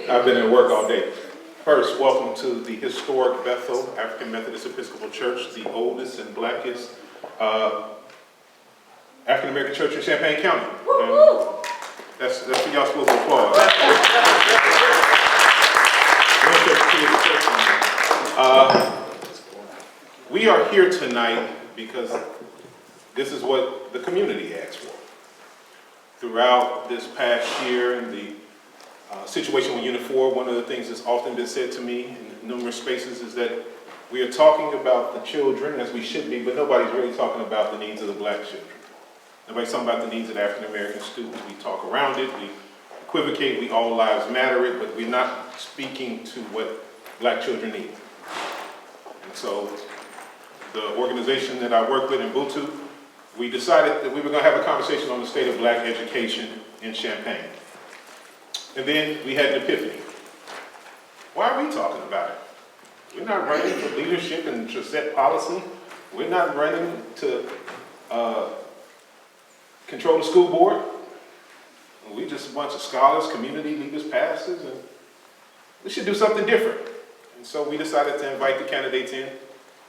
I've been at work all day. First, welcome to the historic Bethel African Methodist Episcopal Church, the oldest and blackest African American church in Champaign County. That's what y'all supposed to applaud. We are here tonight because this is what the community asked for. Throughout this past year and the situation with Unit 4, one of the things that's often been said to me in numerous spaces is that we are talking about the children, as we should be, but nobody's really talking about the needs of the black children. Nobody's talking about the needs of the African American students. We talk around it, we equivocate, we all lives matter it, but we're not speaking to what black children need. And so the organization that I work with in Butu, we decided that we were going to have a conversation on the state of black education in Champaign. And then we had an epiphany. Why are we talking about it? We're not running for leadership and to set policy. We're not running to control the school board. We just a bunch of scholars, community leaders, pastors, and we should do something different. And so we decided to invite the candidates in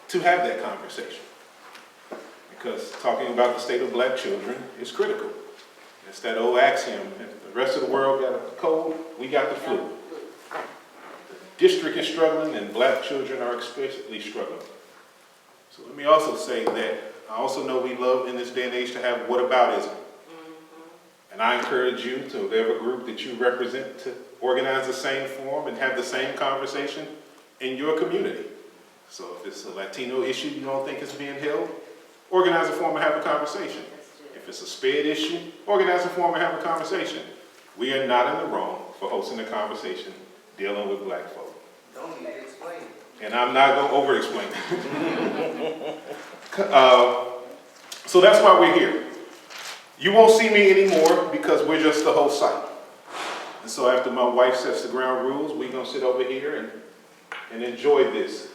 to have that conversation. Because talking about the state of black children is critical. It's that old axiom, if the rest of the world got a cold, we got the flu. The district is struggling and black children are especially struggling. So let me also say that I also know we love in this day and age to have whataboutism. And I encourage you to whatever group that you represent to organize the same forum and have the same conversation in your community. So if it's a Latino issue you don't think is being held, organize a forum and have a conversation. If it's a SPED issue, organize a forum and have a conversation. We are not in the wrong for hosting a conversation dealing with black folk. Don't need to explain. And I'm not going to over-explain it. So that's why we're here. You won't see me anymore because we're just the whole site. And so after my wife sets the ground rules, we're going to sit over here and enjoy this.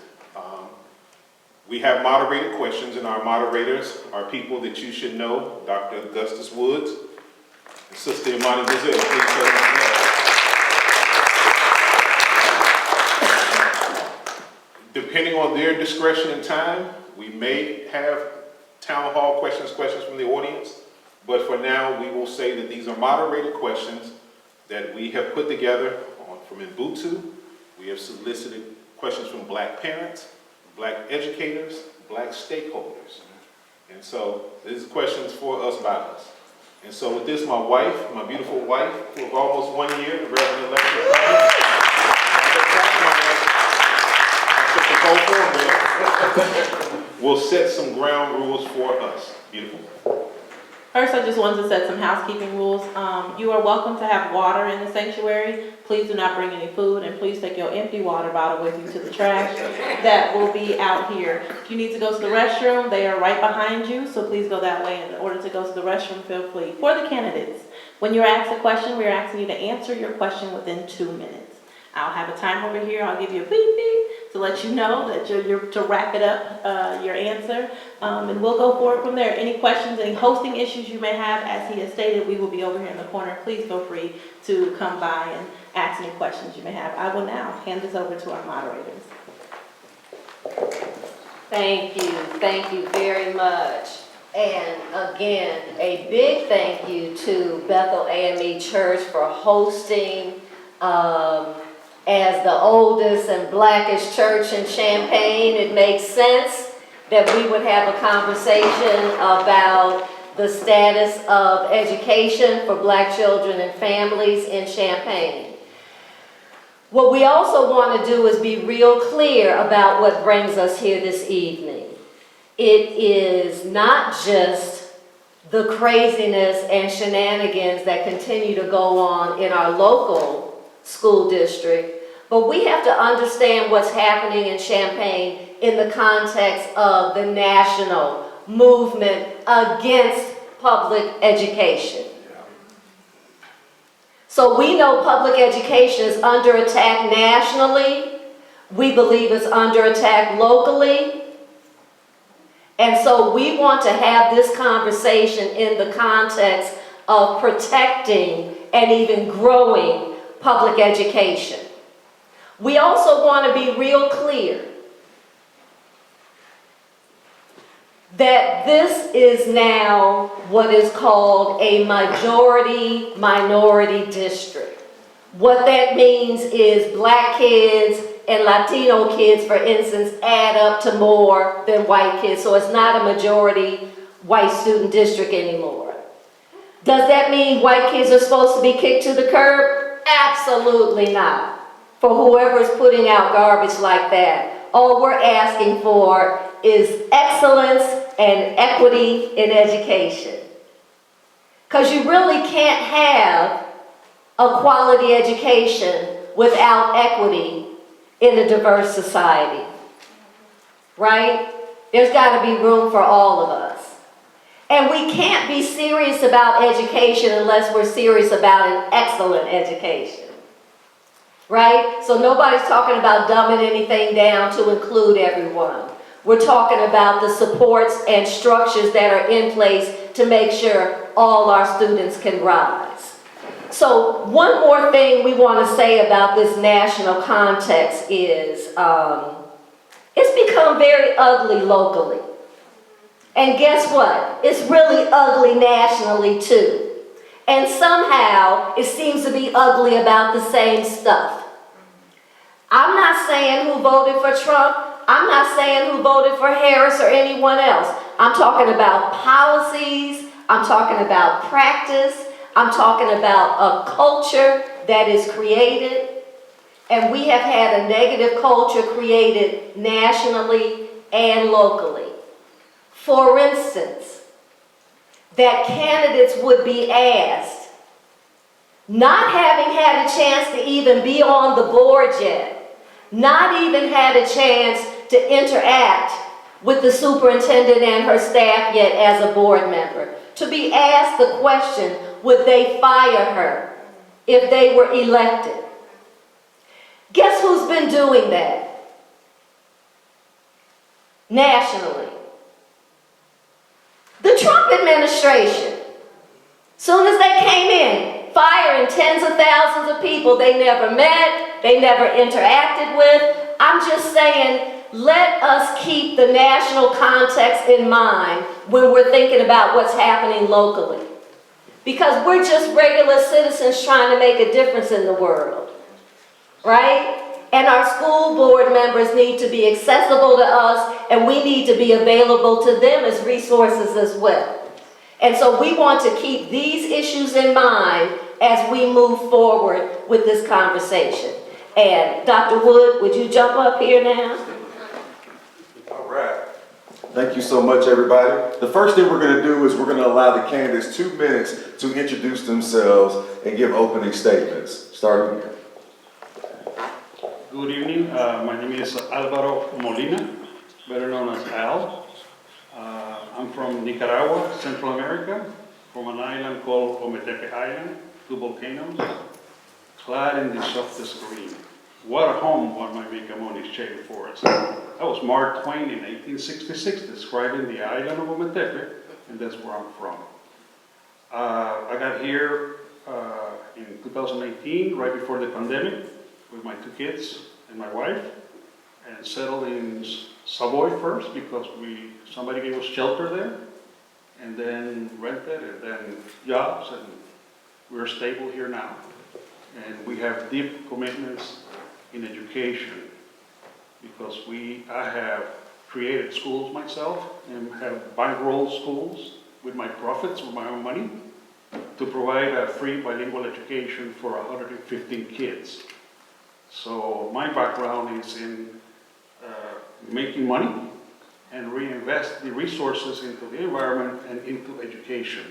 We have moderated questions, and our moderators are people that you should know, Dr. Augustus Woods and Sister Imani Brazil. Please tell them. Depending on their discretion and time, we may have town hall questions from the audience, but for now, we will say that these are moderated questions that we have put together from Butu. We have solicited questions from black parents, black educators, black stakeholders. And so these are questions for us by us. And so with this, my wife, my beautiful wife, for almost 1 year, the Reverend Elect will set some ground rules for us. Beautiful. First, I just wanted to set some housekeeping rules. You are welcome to have water in the sanctuary. Please do not bring any food, and please take your empty water bottle with you to the trash that will be out here. If you need to go to the restroom, they are right behind you, so please go that way. In order to go to the restroom, feel free. For the candidates, when you're asked a question, we're asking you to answer your question within 2 minutes. I'll have a time over here. I'll give you a beep beep to let you know that you're to wrap it up, your answer, and we'll go forward from there. Any questions, any hosting issues you may have, as he has stated, we will be over here in the corner. Please feel free to come by and ask any questions you may have. I will now hand this over to our moderators. Thank you very much. And again, a big thank you to Bethel AME Church for hosting as the oldest and blackest church in Champaign. It makes sense that we would have a conversation about the status of education for black children and families in Champaign. What we also want to do is be real clear about what brings us here this evening. It is not just the craziness and shenanigans that continue to go on in our local school district, but we have to understand what's happening in Champaign in the context of the national movement against public education. So we know public education is under attack nationally. We believe it's under attack locally. And so we want to have this conversation in the context of protecting and even growing public education. We also want to be real clear that this is now what is called a majority-minority district. What that means is black kids and Latino kids, for instance, add up to more than white kids. So it's not a majority white student district anymore. Does that mean white kids are supposed to be kicked to the curb? Absolutely not. For whoever is putting out garbage like that. All we're asking for is excellence and equity in education. Because you really can't have a quality education without equity in a diverse society. Right? There's got to be room for all of us. And we can't be serious about education unless we're serious about an excellent education. Right? So nobody's talking about dumbing anything down to include everyone. We're talking about the supports and structures that are in place to make sure all our students can rise. So one more thing we want to say about this national context is it's become very ugly locally. And guess what? It's really ugly nationally too. And somehow it seems to be ugly about the same stuff. I'm not saying who voted for Trump. I'm not saying who voted for Harris or anyone else. I'm talking about policies. I'm talking about practice. I'm talking about a culture that is created. And we have had a negative culture created nationally and locally. For instance, that candidates would be asked, not having had a chance to even be on the board yet, not even had a chance to interact with the superintendent and her staff yet as a board member, to be asked the question, would they fire her if they were elected? Guess who's been doing that? Nationally. The Trump administration. Soon as they came in, firing tens of thousands of people they never met, they never interacted with. I'm just saying, let us keep the national context in mind when we're thinking about what's happening locally. Because we're just regular citizens trying to make a difference in the world, right? And our school board members need to be accessible to us, and we need to be available to them as resources as well. And so we want to keep these issues in mind as we move forward with this conversation. And Dr. Wood, would you jump up here now? All right. Thank you so much, everybody. The first thing we're going to do is we're going to allow the candidates 2 minutes to introduce themselves and give opening statements. Starting here. Good evening. My name is Alvaro Molina, better known as Al. I'm from Nicaragua, Central America, from an island called Ometepe Island, 2 volcanoes, clad in the softest green. What a home one might make a Moniz shade for us. That was Mark Twain in 1866 describing the island of Ometepe, and that's where I'm from. I got here in 2018, right before the pandemic, with my 2 kids and my wife, and settled in Savoy first because somebody gave us shelter there, and then rented, and then jobs, and we're stable here now. And we have deep commitments in education because I have created schools myself and have bankrolled schools with my profits, with my own money, to provide a free bilingual education for 115 kids. So my background is in making money and reinvest the resources into the environment and into education.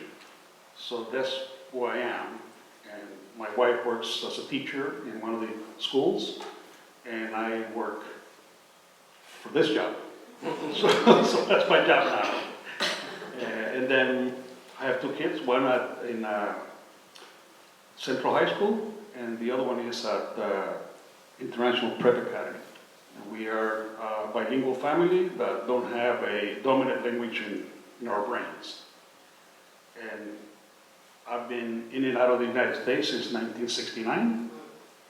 So that's who I am. And my wife works as a teacher in one of the schools, and I work for this job. So that's my job now. And then I have 2 kids, one in Central High School, and the other one is at International Prep Academy. And we are a bilingual family that don't have a dominant language in our brains. And I've been in and out of the United States since 1969,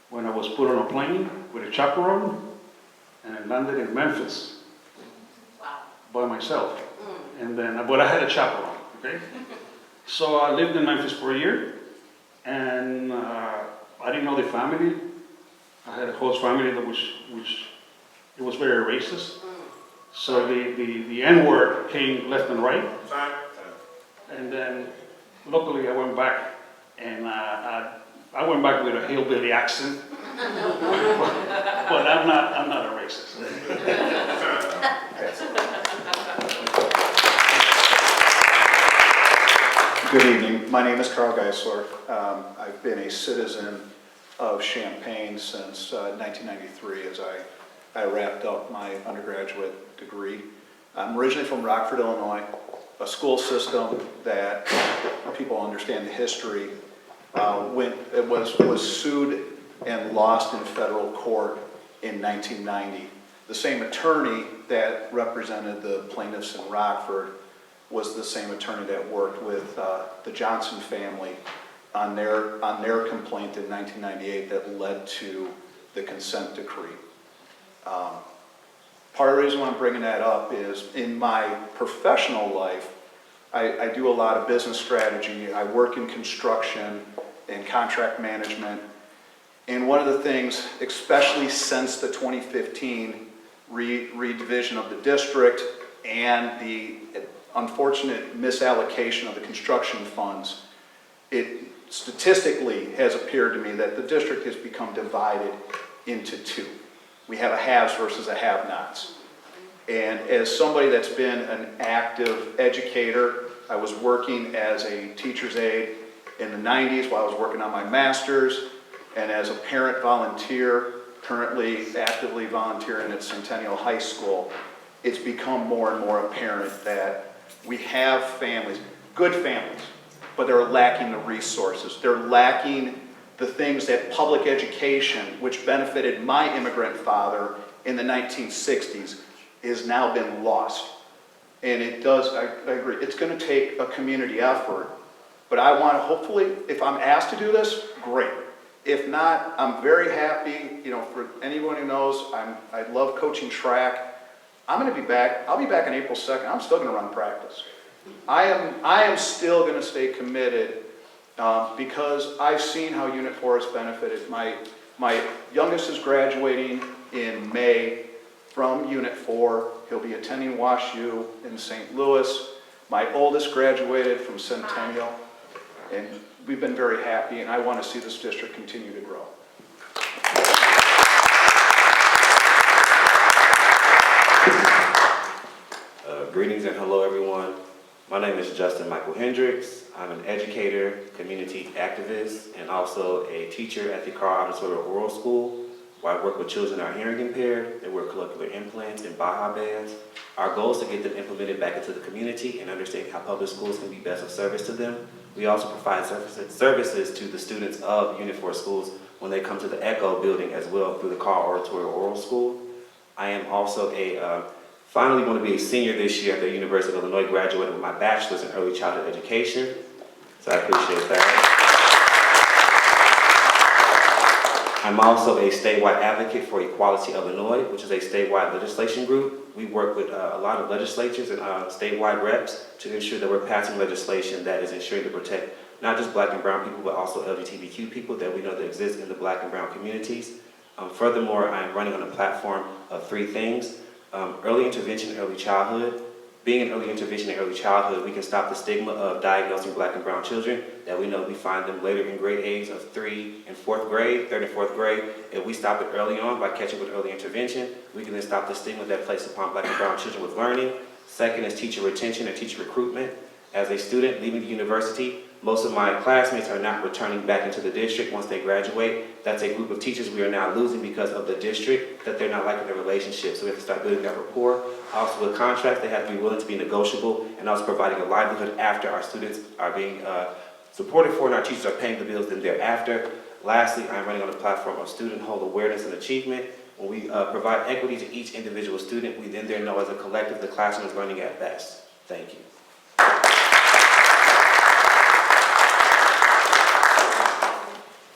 when I was put on a plane with a chaperone and I landed in Memphis by myself. And then, but I had a chaperone, okay? So I lived in Memphis for a year, and I didn't know the family. I had a host family that which it was very racist. So the N-word came left and right. And then luckily I went back, and I went back with a hillbilly accent. But I'm not a racist. Good evening. My name is Carl Geisler. I've been a citizen of Champaign since 1993 as I wrapped up my undergraduate degree. I'm originally from Rockford, Illinois, a school system that people understand the history. It was sued and lost in federal court in 1990. The same attorney that represented the plaintiffs in Rockford was the same attorney that worked with the Johnson family on their complaint in 1998 that led to the consent decree. Part of the reason why I'm bringing that up is in my professional life, I do a lot of business strategy. I work in construction and contract management. And one of the things, especially since the 2015 redivision of the district and the unfortunate misallocation of the construction funds, it statistically has appeared to me that the district has become divided into two. We have a haves versus a have-nots. And as somebody that's been an active educator, I was working as a teacher's aide in the 90s while I was working on my master's, and as a parent volunteer, currently actively volunteering at Centennial High School, it's become more and more apparent that we have families, good families, but they're lacking the resources. They're lacking the things that public education, which benefited my immigrant father in the 1960s, has now been lost. And it does, I agree, it's going to take a community effort, but I want to hopefully, if I'm asked to do this, great. If not, I'm very happy, for anyone who knows, I love coaching track. I'm going to be back. I'll be back on April 2nd. I'm still going to run practice. I am still going to stay committed because I've seen how Unit 4 has benefited. My youngest is graduating in May from Unit 4. He'll be attending WashU in St. Louis. My oldest graduated from Centennial, and we've been very happy, and I want to see this district continue to grow. Greetings and hello everyone. My name is Justin Michael Hendricks. I'm an educator, community activist, and also a teacher at the Carl Auditorial Oral School, where I work with children that are hearing impaired. They wear cochlear implants and Baja bands. Our goal is to get them implemented back into the community and understand how public schools can be best of service to them. We also provide services to the students of Unit 4 schools when they come to the ECHO building as well through the Carl Auditorial Oral School. I am also finally going to be a senior this year at the University of Illinois, graduating with my bachelor's in early childhood education. So I appreciate that. I'm also a statewide advocate for Equality Illinois, which is a statewide legislation group. We work with a lot of legislatures and statewide reps to ensure that we're passing legislation that is ensuring to protect not just Black and brown people, but also LGBTQ people that we know that exist in the Black and brown communities. Furthermore, I'm running on a platform of three things. Early intervention in early childhood. Being in early intervention in early childhood, we can stop the stigma of diagnosing Black and brown children that we know we find them later in grade age of 3 and 4th grade, 3rd and 4th grade. If we stop it early on by catching with early intervention, we can then stop the stigma that placed upon Black and brown children with learning. Second is teacher retention and teacher recruitment. As a student leaving the university, most of my classmates are not returning back into the district once they graduate. That's a group of teachers we are now losing because of the district, that they're not liking the relationship. So we have to start building that rapport. Also with contracts, they have to be willing to be negotiable, and also providing a livelihood after our students are being supported for and our teachers are paying the bills then thereafter. Lastly, I'm running on a platform of student whole awareness and achievement. When we provide equity to each individual student, we then know as a collective the classroom is running at best. Thank you.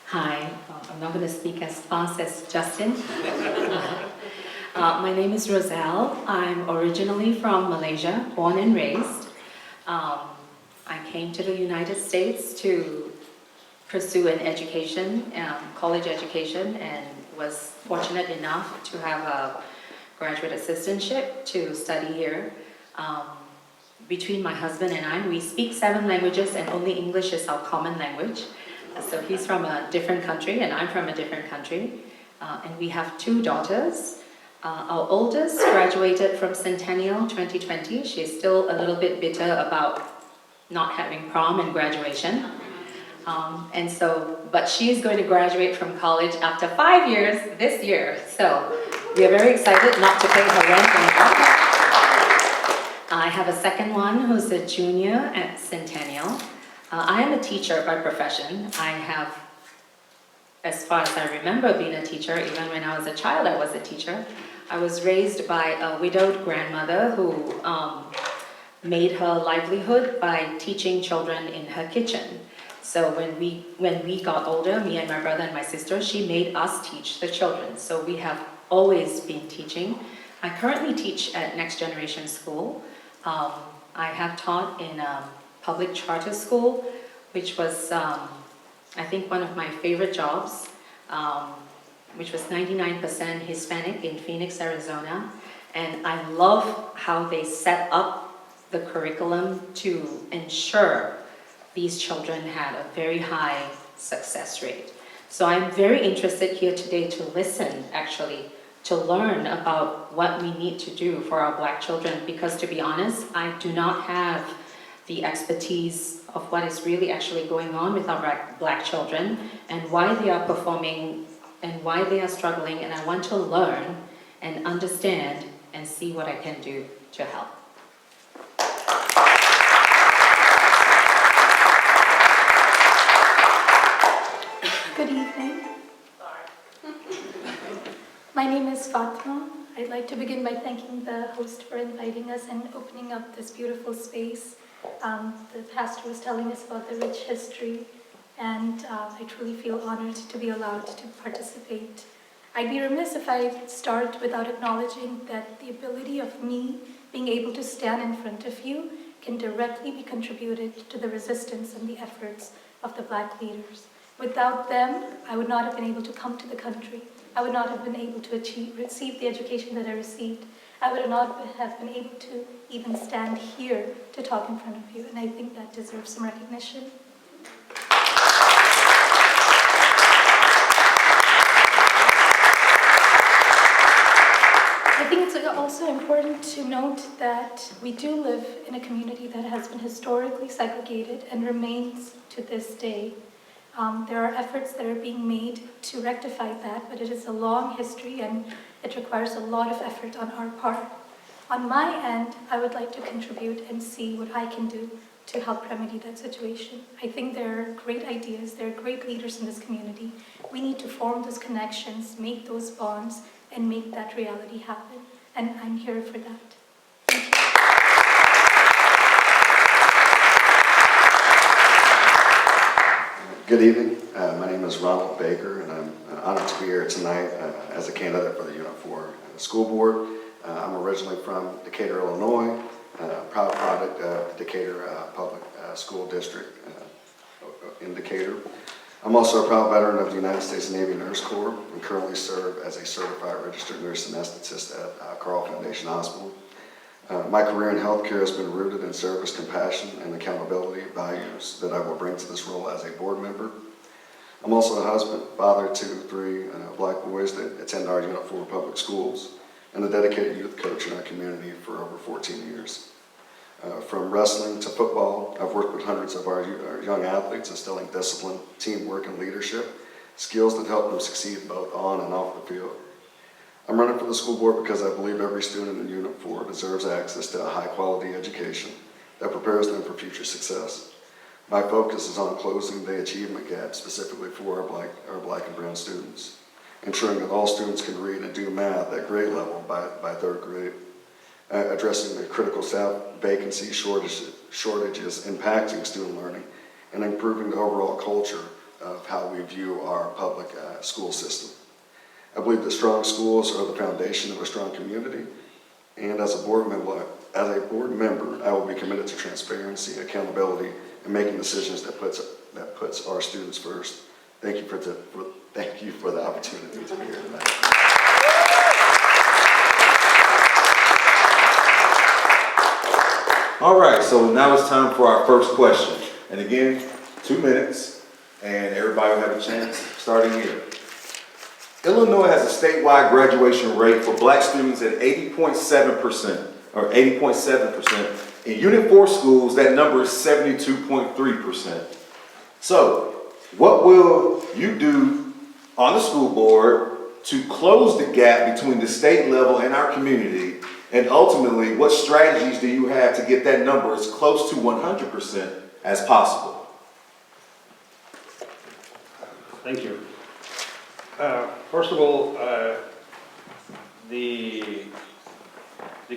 Hi, I'm not going to speak as fast as Justin. My name is Roselle. I'm originally from Malaysia, born and raised. I came to the United States to pursue an education, college education, and was fortunate enough to have a graduate assistantship to study here. Between my husband and I, we speak 7 languages and only English is our common language. So he's from a different country and I'm from a different country. And we have 2 daughters. Our oldest graduated from Centennial 2020. She's still a little bit bitter about not having prom and graduation. But she's going to graduate from college after 5 years this year. So we are very excited not to pay her rent anymore. I have a second one who's a junior at Centennial. I am a teacher by profession. I have, as far as I remember being a teacher, even when I was a child I was a teacher. I was raised by a widowed grandmother who made her livelihood by teaching children in her kitchen. So when we got older, me and my brother and my sister, she made us teach the children. So we have always been teaching. I currently teach at Next Generation School. I have taught in a public charter school, which was, I think, one of my favorite jobs, which was 99% Hispanic in Phoenix, Arizona. And I love how they set up the curriculum to ensure these children had a very high success rate. So I'm very interested here today to listen, actually, to learn about what we need to do for our Black children, because to be honest, I do not have the expertise of what is really actually going on with our Black children and why they are performing and why they are struggling, and I want to learn and understand and see what I can do to help. Good evening. My name is Fatma. I'd like to begin by thanking the host for inviting us and opening up this beautiful space. The pastor was telling us about the rich history, and I truly feel honored to be allowed to participate. I'd be remiss if I start without acknowledging that the ability of me being able to stand in front of you can directly be contributed to the resistance and the efforts of the Black leaders. Without them, I would not have been able to come to the country. I would not have been able to receive the education that I received. I would not have been able to even stand here to talk in front of you, and I think that deserves some recognition. I think it's also important to note that we do live in a community that has been historically segregated and remains to this day. There are efforts that are being made to rectify that, but it is a long history and it requires a lot of effort on our part. On my end, I would like to contribute and see what I can do to help remedy that situation. I think there are great ideas, there are great leaders in this community. We need to form those connections, make those bonds, and make that reality happen. And I'm here for that. Thank you. Good evening. My name is Ronald Baker, and I'm honored to be here tonight as a candidate for the Unit 4 School Board. I'm originally from Decatur, Illinois, proud product of the Decatur Public School District in Decatur. I'm also a proud veteran of the United States Navy Nurse Corps and currently serve as a certified registered nurse anesthetist at Carl Foundation Hospital. My career in healthcare has been rooted in service, compassion, and accountability values that I will bring to this role as a board member. I'm also a husband, father to 3 Black boys that attend our Unit 4 public schools, and a dedicated youth coach in our community for over 14 years. From wrestling to football, I've worked with hundreds of our young athletes, instilling discipline, teamwork, and leadership, skills that help them succeed both on and off the field. I'm running for the school board because I believe every student in Unit 4 deserves access to a high-quality education that prepares them for future success. My focus is on closing the achievement gap specifically for our black and brown students, ensuring that all students can read and do math at grade level by 3rd grade, addressing the critical staff vacancy shortages impacting student learning, and improving the overall culture of how we view our public school system. I believe that strong schools are the foundation of a strong community, and as a board member, I will be committed to transparency, accountability, and making decisions that puts our students first. Thank you for the opportunity to be here tonight. All right, so now it's time for our first question. And again, 2 minutes, and everybody will have a chance, starting here. Illinois has a statewide graduation rate for black students at 80.7%, or 80.7%. In Unit 4 schools, that number is 72.3%. So, what will you do on the school board to close the gap between the state level and our community? And ultimately, what strategies do you have to get that number as close to 100% as possible? Thank you. First of all, the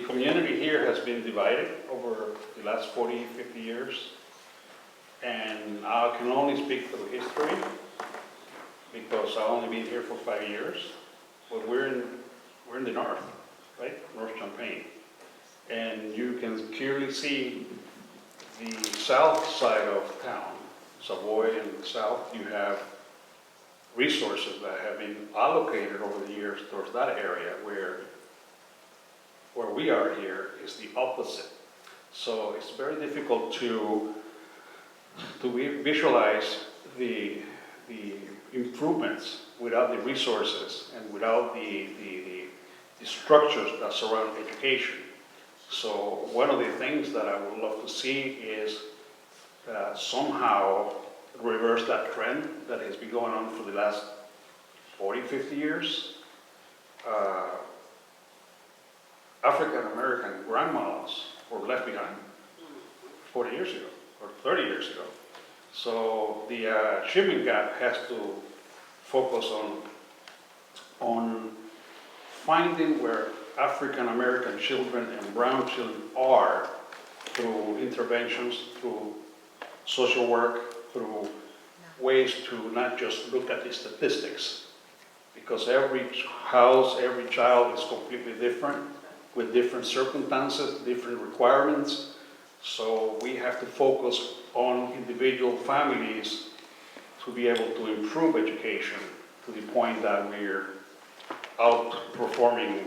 community here has been divided over the last 40, 50 years. And I can only speak for the history because I've only been here for 5 years. But we're in the north, right? North-Champaign. And you can clearly see the south side of town, Savoy and the south, you have resources that have been allocated over the years towards that area where we are here is the opposite. So it's very difficult to visualize the improvements without the resources and without the structures that surround education. So one of the things that I would love to see is somehow reverse that trend that has been going on for the last 40, 50 years. African-American grandmas were left behind 40 years ago or 30 years ago. So the achievement gap has to focus on finding where African-American children and brown children are through interventions, through social work, through ways to not just look at the statistics. Because every house, every child is completely different, with different circumstances, different requirements. So we have to focus on individual families to be able to improve education to the point that we're outperforming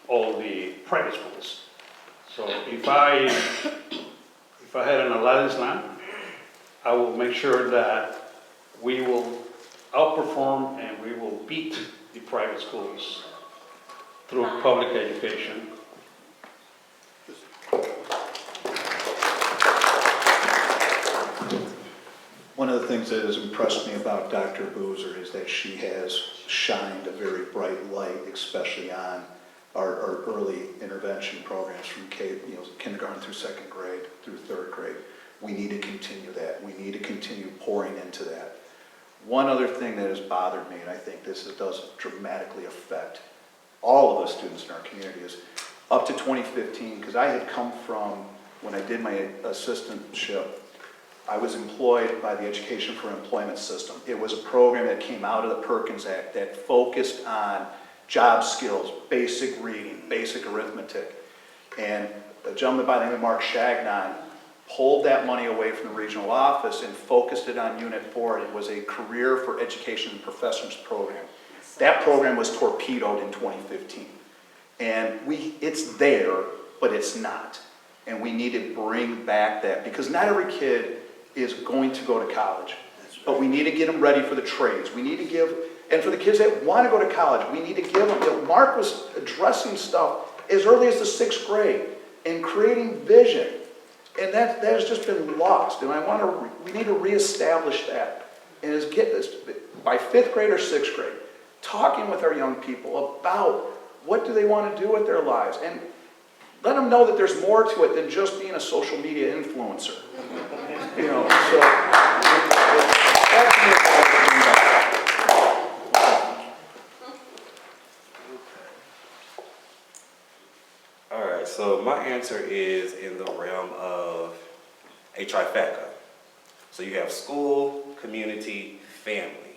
all the private schools. So if I had an Aladdin's lamp, I will make sure that we will outperform and we will beat the private schools through public education. One of the things that has impressed me about Dr. Boozer is that she has shined a very bright light, especially on our early intervention programs from kindergarten through second grade through third grade. We need to continue that. We need to continue pouring into that. One other thing that has bothered me, and I think this does dramatically affect all of the students in our community, is up to 2015, because I had come from, when I did my assistantship, I was employed by the Education for Employment system. It was a program that came out of the Perkins Act that focused on job skills, basic reading, basic arithmetic. And a gentleman by the name of Mark Shagnon pulled that money away from the regional office and focused it on Unit 4. It was a career for education and professions program. That program was torpedoed in 2015. And it's there, but it's not. And we need to bring back that, because not every kid is going to go to college. But we need to get them ready for the trades. We need to give, and for the kids that want to go to college, we need to give them, Mark was addressing stuff as early as the 6th grade and creating vision. And that has just been lost. And we need to reestablish that. And by 5th grade or 6th grade, talking with our young people about what do they want to do with their lives. And let them know that there's more to it than just being a social media influencer. So All right, so my answer is in the realm of a trifecta. So you have school, community, family.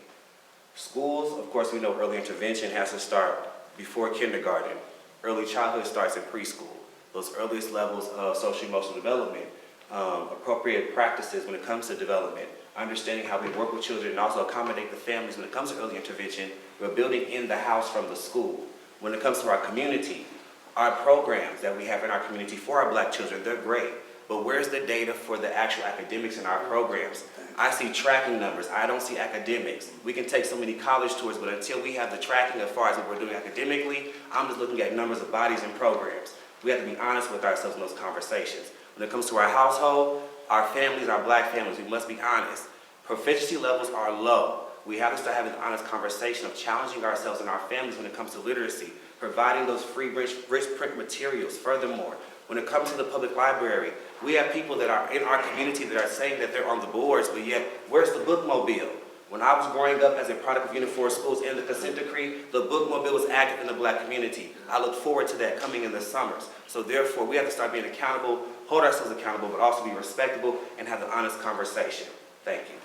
Schools, of course, we know early intervention has to start before kindergarten. Early childhood starts in preschool. Those earliest levels of social-emotional development, appropriate practices when it comes to development, understanding how we work with children and also accommodate the families when it comes to early intervention. We're building in the house from the school. When it comes to our community, our programs that we have in our community for our Black children, they're great. But where's the data for the actual academics in our programs? I see tracking numbers. I don't see academics. We can take so many college tours, but until we have the tracking as far as what we're doing academically, I'm just looking at numbers of bodies and programs. We have to be honest with ourselves in those conversations. When it comes to our household, our families, our Black families, we must be honest. Proficiency levels are low. We have to start having an honest conversation of challenging ourselves and our families when it comes to literacy, providing those free rich print materials. Furthermore, when it comes to the public library, we have people that are in our community that are saying that they're on the boards, but yet, where's the bookmobile? When I was growing up as a product of Union 4 schools in the consent decree, the bookmobile was active in the Black community. I look forward to that coming in the summers. So therefore, we have to start being accountable, hold ourselves accountable, but also be respectable and have the honest conversation. Thank you.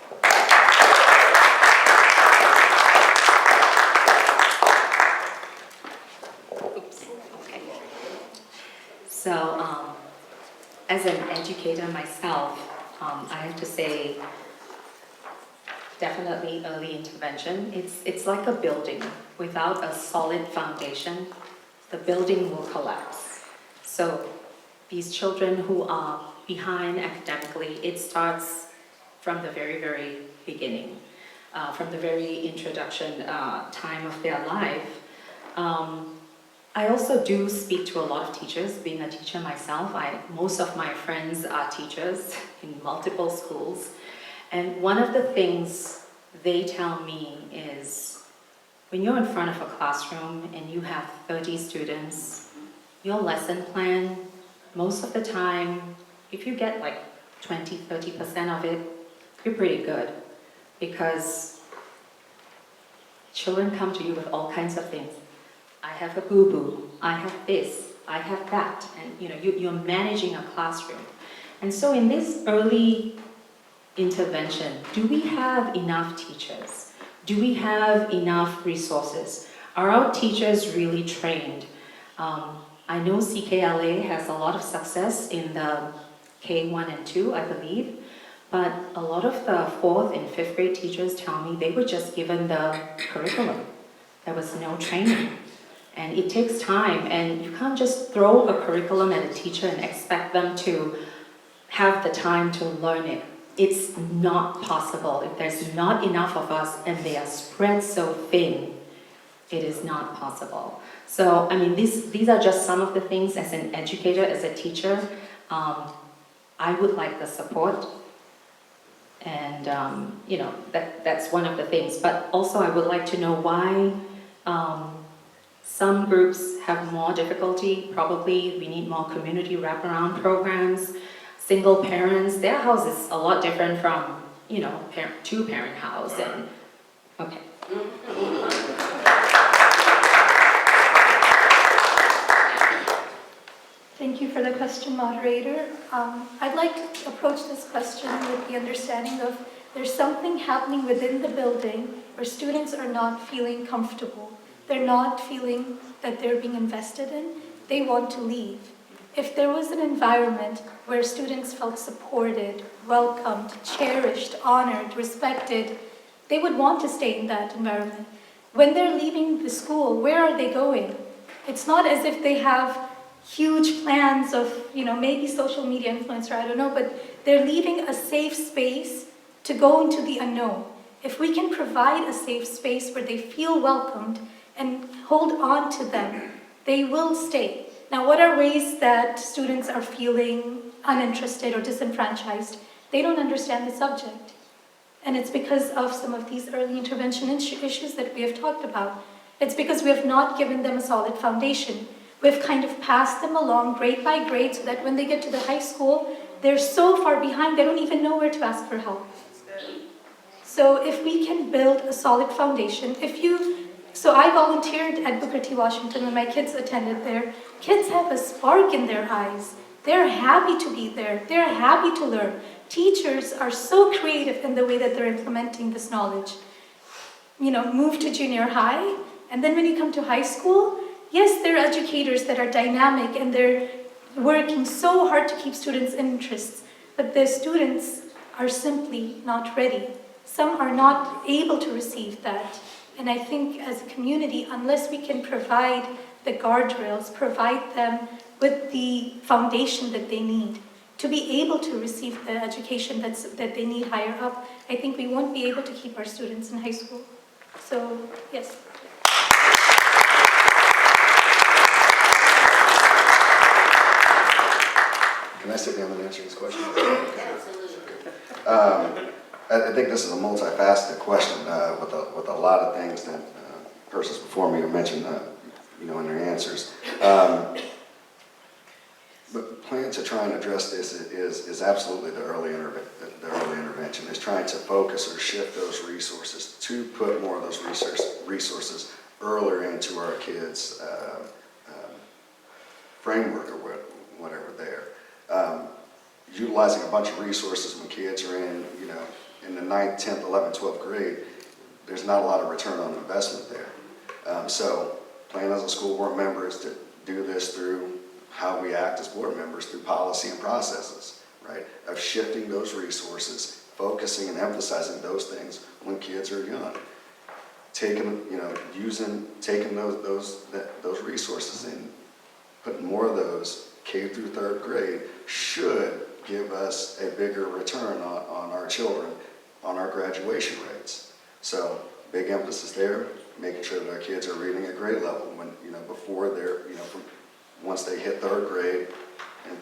Oops, okay. So, as an educator myself, I have to say, definitely early intervention. It's like a building. Without a solid foundation, the building will collapse. So, these children who are behind academically, it starts from the very, very beginning, from the very introduction time of their life. I also do speak to a lot of teachers. Being a teacher myself, most of my friends are teachers in multiple schools. And one of the things they tell me is, when you're in front of a classroom and you have 30 students, your lesson plan, most of the time, if you get like 20–30% of it, you're pretty good. Because children come to you with all kinds of things. I have a boo-boo, I have this, I have that, and you're managing a classroom. And so in this early intervention, do we have enough teachers? Do we have enough resources? Are our teachers really trained? I know CKLA has a lot of success in the K1 and 2, I believe, but a lot of the 4th and 5th grade teachers tell me they were just given the curriculum. There was no training. And it takes time, and you can't just throw a curriculum at a teacher and expect them to have the time to learn it. It's not possible. If there's not enough of us and they are spread so thin, it is not possible. So, I mean, these are just some of the things as an educator, as a teacher, I would like the support. And, that's one of the things. But also I would like to know why some groups have more difficulty. Probably we need more community wraparound programs. Single parents, their house is a lot different from, two-parent house. And okay. Thank you for the question, moderator. I'd like to approach this question with the understanding of there's something happening within the building where students are not feeling comfortable. They're not feeling that they're being invested in. They want to leave. If there was an environment where students felt supported, welcomed, cherished, honored, respected, they would want to stay in that environment. When they're leaving the school, where are they going? It's not as if they have huge plans of, maybe social media influencer, I don't know, but they're leaving a safe space to go into the unknown. If we can provide a safe space where they feel welcomed and hold on to them, they will stay. Now, what are ways that students are feeling uninterested or disenfranchised? They don't understand the subject. And it's because of some of these early intervention issues that we have talked about. It's because we have not given them a solid foundation. We've kind of passed them along grade by grade so that when they get to the high school, they're so far behind, they don't even know where to ask for help. So if we can build a solid foundation, so I volunteered at Booker T. Washington when my kids attended there. Kids have a spark in their eyes. They're happy to be there. They're happy to learn. Teachers are so creative in the way that they're implementing this knowledge. move to junior high. And then when you come to high school, yes, there are educators that are dynamic and they're working so hard to keep students' interests, but the students are simply not ready. Some are not able to receive that. And I think as a community, unless we can provide the guardrails, provide them with the foundation that they need to be able to receive the education that they need higher up, I think we won't be able to keep our students in high school. So, yes. Can I sit down and answer this question? Absolutely. I think this is a multifaceted question with a lot of things that persons before me have mentioned, in their answers. But plan to try and address this is absolutely the early intervention. Is trying to focus or shift those resources to put more of those resources earlier into our kids' framework or whatever there. Utilizing a bunch of resources when kids are in the 9th, 10th, 11th, 12th grade, there's not a lot of return on investment there. So plan as a school board member is to do this through how we act as board members, through policy and processes, right? Of shifting those resources, focusing and emphasizing those things when kids are young. Taking those resources and putting more of those K through 3rd grade should give us a bigger return on our children, on our graduation rates. So big emphasis there, making sure that our kids are reading at grade level when, before they're, once they hit 3rd grade and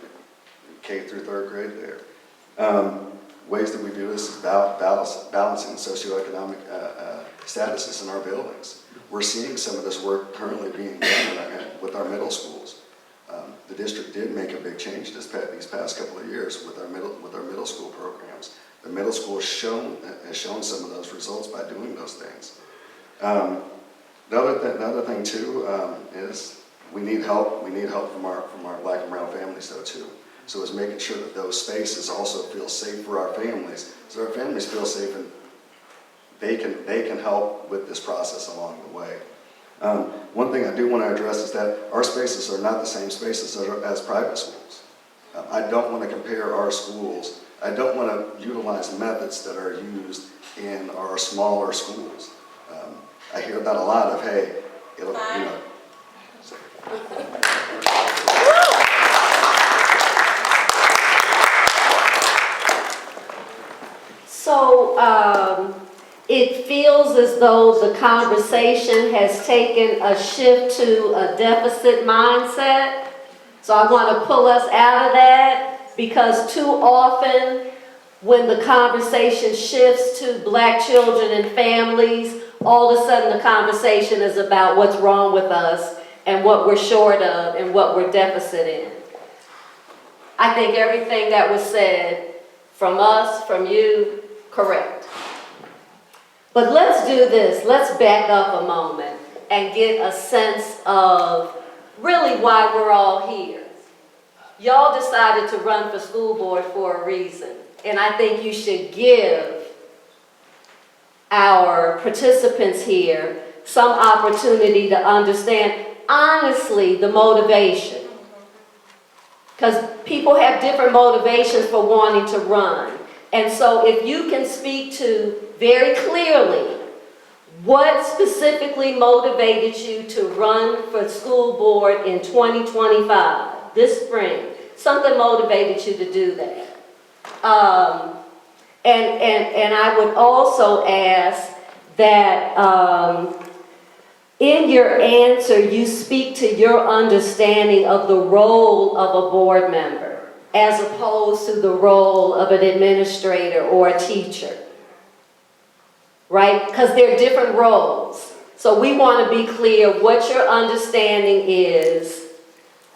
K through 3rd grade there. Ways that we do this is balancing socioeconomic statuses in our buildings. We're seeing some of this work currently being done with our middle schools. The district did make a big change these past couple of years with our middle school programs. The middle school has shown some of those results by doing those things. The other thing too is we need help. We need help from our Black and brown families though too. So it's making sure that those spaces also feel safe for our families, so our families feel safe and they can help with this process along the way. One thing I do want to address is that our spaces are not the same spaces as private schools. I don't want to compare our schools. I don't want to utilize methods that are used in our smaller schools. I hear that a lot of, hey, So, it feels as though the conversation has taken a shift to a deficit mindset. So I want to pull us out of that, because too often when the conversation shifts to Black children and families, all of a sudden the conversation is about what's wrong with us and what we're short of and what we're deficit in. I think everything that was said from us, from you, correct. But let's do this. Let's back up a moment and get a sense of really why we're all here. Y'all decided to run for school board for a reason, and I think you should give our participants here some opportunity to understand honestly the motivation. Because people have different motivations for wanting to run. And so if you can speak to very clearly what specifically motivated you to run for school board in 2025, this spring, something motivated you to do that. And I would also ask that in your answer, you speak to your understanding of the role of a board member as opposed to the role of an administrator or a teacher, right? Because they're different roles. So we want to be clear what your understanding is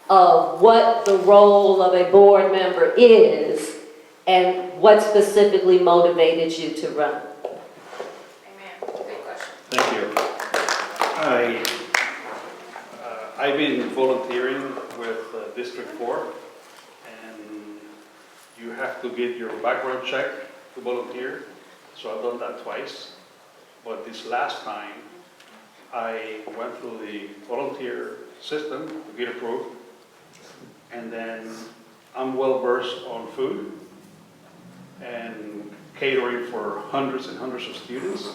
of what the role of a board member is and what specifically motivated you to run. Amen. Good question. Thank you. I've been volunteering with District 4, and you have to get your background check to volunteer. So I've done that twice. but this last time, I went through the volunteer system to get approved, and then I'm well versed on food and catering for hundreds and hundreds of students.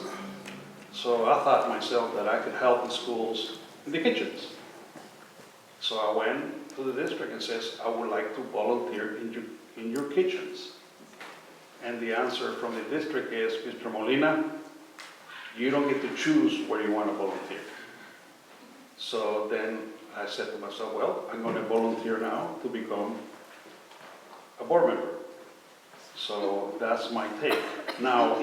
So I thought to myself that I could help the schools in the kitchens. So I went to the district and says, I would like to volunteer in your kitchens. And the answer from the district is, Mr. Molina, you don't get to choose where you want to volunteer. So then I said to myself, well, I'm going to volunteer now to become a board member. So that's my take. Now,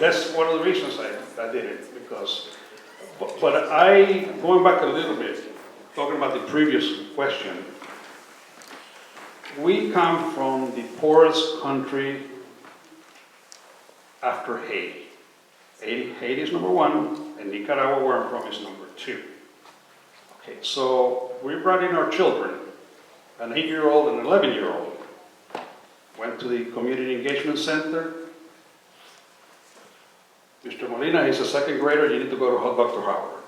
that's one of the reasons I did it, because, but going back a little bit, talking about the previous question, we come from the poorest country after Haiti. Haiti is number one, and Nicaragua, where I'm from, is number two. Okay, so we brought in our children, an 8-year-old and an 11-year-old. Went to the Community Engagement Center. Mr. Molina, he's a second grader, you need to go to Dr. Howard.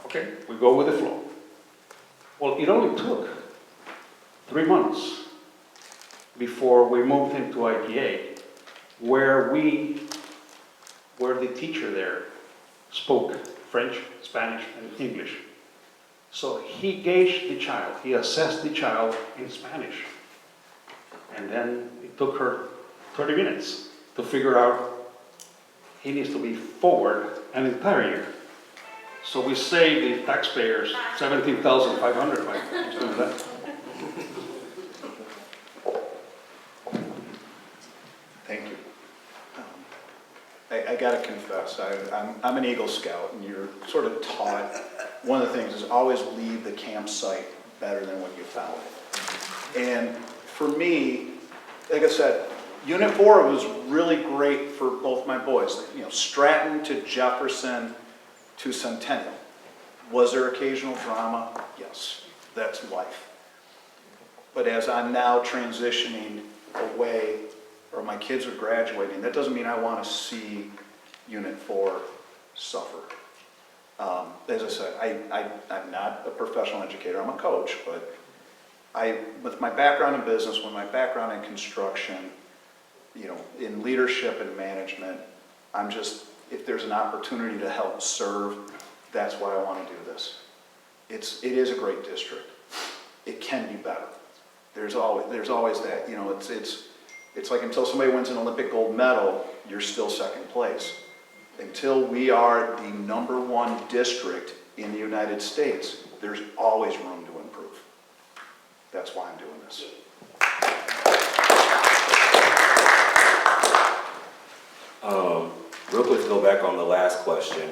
Okay, we go with the flow. Well, it only took 3 months before we moved him to IPA, where the teacher there spoke French, Spanish, and English. So he gauged the child, he assessed the child in Spanish. And then it took her 30 minutes to figure out he needs to be forward an entire year. So we saved the taxpayers $17,500 by doing that. Thank you. I gotta confess, I'm an Eagle Scout, and you're sort of taught, one of the things is always leave the campsite better than when you found it. And for me, like I said, Unit 4 was really great for both my boys. You know, Stratton to Jefferson to Centennial. Was there occasional drama? Yes, that's life. But as I'm now transitioning away, or my kids are graduating, that doesn't mean I want to see Unit 4 suffer. As I said, I'm not a professional educator, I'm a coach, but with my background in business, with my background in construction, you know, in leadership and management, if there's an opportunity to help serve, that's why I want to do this. It is a great district. It can be better. There's always that, you know, it's like until somebody wins an Olympic gold medal, you're still second place. Until we are the #1 district in the United States, there's always room to improve. That's why I'm doing this. Real quick to go back on the last question,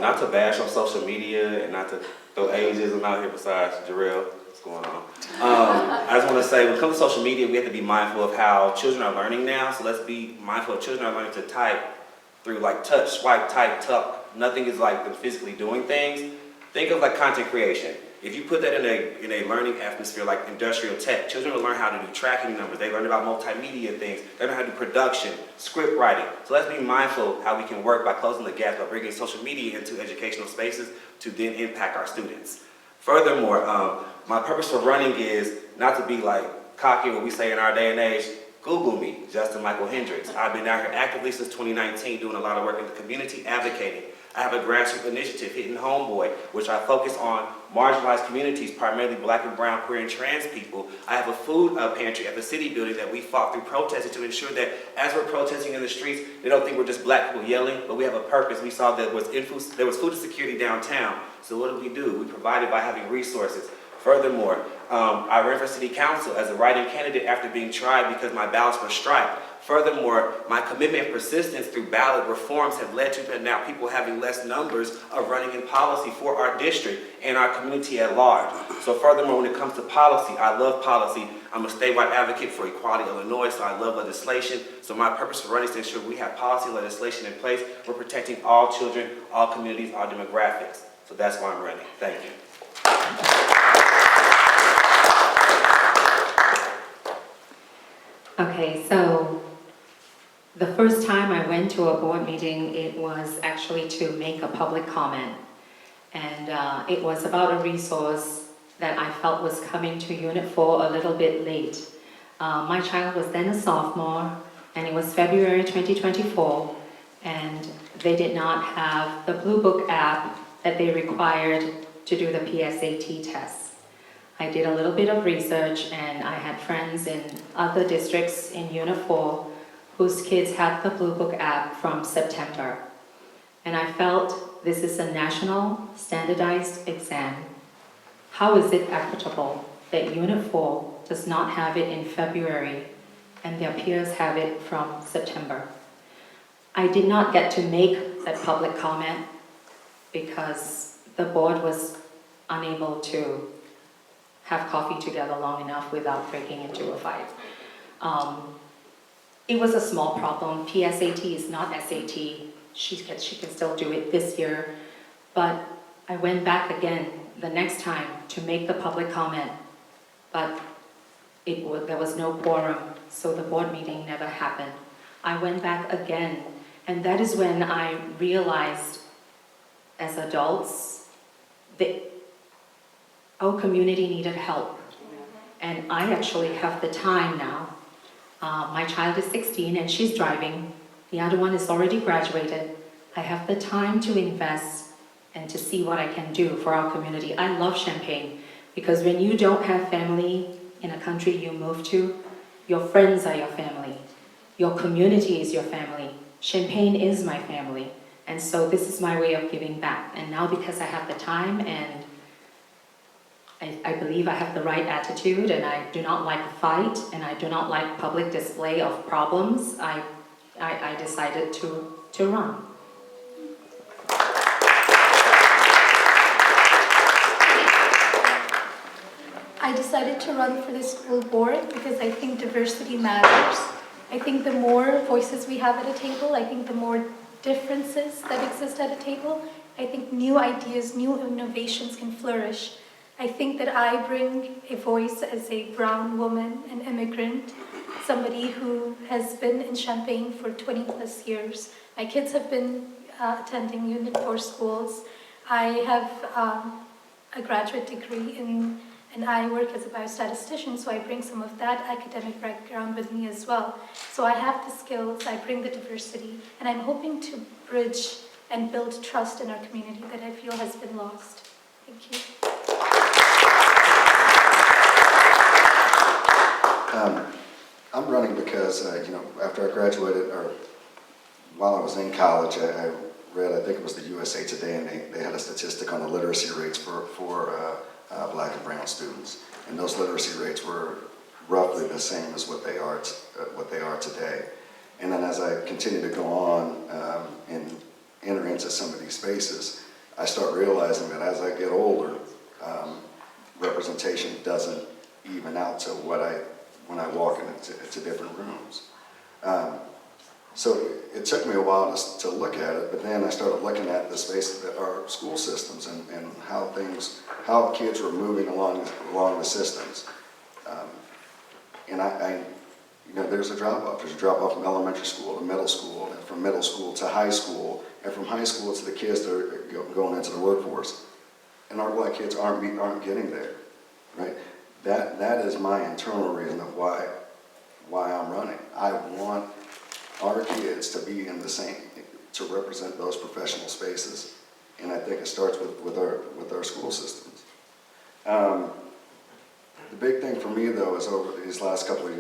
not to bash on social media and not to throw ageism out here besides Jarrell, what's going on? I just want to say when it comes to social media, we have to be mindful of how children are learning now, so let's be mindful of children are learning to type through like touch, swipe, type, tuck. Nothing is like them physically doing things. Think of like content creation. If you put that in a learning atmosphere like industrial tech, children will learn how to do tracking numbers. They learn about multimedia things. They learn how to do production, script writing. So let's be mindful how we can work by closing the gap by bringing social media into educational spaces to then impact our students. Furthermore, my purpose for running is not to be like cocky, what we say in our day and age. Google me, Justin Michael Hendricks. I've been out here actively since 2019 doing a lot of work in the community, advocating. I have a grassroots initiative, Hitting Homeboy, which I focus on marginalized communities, primarily black and brown, queer and trans people. I have a food pantry at the city building that we fought through protesting to ensure that as we're protesting in the streets, they don't think we're just black people yelling, but we have a purpose. We saw that there was food insecurity downtown. So what do? We provided by having resources. Furthermore, I ran for city council as a write-in candidate after being tried because my ballots were striped. Furthermore, my commitment and persistence through ballot reforms have led to now people having less numbers of running in policy for our district and our community at large. So furthermore, when it comes to policy, I love policy. I'm a statewide advocate for Equality Illinois, so I love legislation. So my purpose for running is to ensure we have policy and legislation in place. We're protecting all children, all communities, all demographics. So that's why I'm running. Thank you. Okay, so The first time I went to a board meeting, it was actually to make a public comment. And it was about a resource that I felt was coming to Unit 4 a little bit late. My child was then a sophomore, and it was February 2024, and they did not have the Blue Book app that they required to do the PSAT test. I did a little bit of research, and I had friends in other districts in Unit 4 whose kids had the Blue Book app from September. And I felt this is a national standardized exam. How is it equitable that Unit 4 does not have it in February and their peers have it from September? I did not get to make that public comment because the board was unable to have coffee together long enough without breaking into a fight. It was a small problem. PSAT is not SAT. She can still do it this year. But I went back again the next time to make the public comment, but there was no quorum, so the board meeting never happened. I went back again, and that is when I realized as adults that our community needed help. And I actually have the time now. My child is 16 and she's driving. The other one is already graduated. I have the time to invest and to see what I can do for our community. I love Champaign because when you don't have family in a country you move to, your friends are your family. Your community is your family. Champaign is my family. And so this is my way of giving back. And now because I have the time and I believe I have the right attitude and I do not like a fight and I do not like public display of problems, I decided to run. I decided to run for the school board because I think diversity matters. I think the more voices we have at a table, I think the more differences that exist at a table, I think new ideas, new innovations can flourish. I think that I bring a voice as a brown woman, an immigrant, somebody who has been in Champaign for 20 plus years. My kids have been attending Unit 4 schools. I have a graduate degree and I work as a biostatistician, so I bring some of that academic background with me as well. So I have the skills, I bring the diversity, and I'm hoping to bridge and build trust in our community that I feel has been lost. Thank you. I'm running because, after I graduated, or while I was in college, I read, I think it was the USA Today, and they had a statistic on the literacy rates for Black and brown students. And those literacy rates were roughly the same as what they are today. And then as I continue to go on and enter into some of these spaces, I start realizing that as I get older, representation doesn't even out to when I walk into different rooms. So it took me a while to look at it, but then I started looking at the space that our school systems and how kids were moving along the systems. And there's a drop-off. There's a drop-off from elementary school to middle school, and from middle school to high school, and from high school to the kids that are going into the workforce. And our Black kids aren't getting there, right? That is my internal reason of why I'm running. I want our kids to be in the same, to represent those professional spaces. And I think it starts with our school systems. The big thing for me, though, is over these last couple of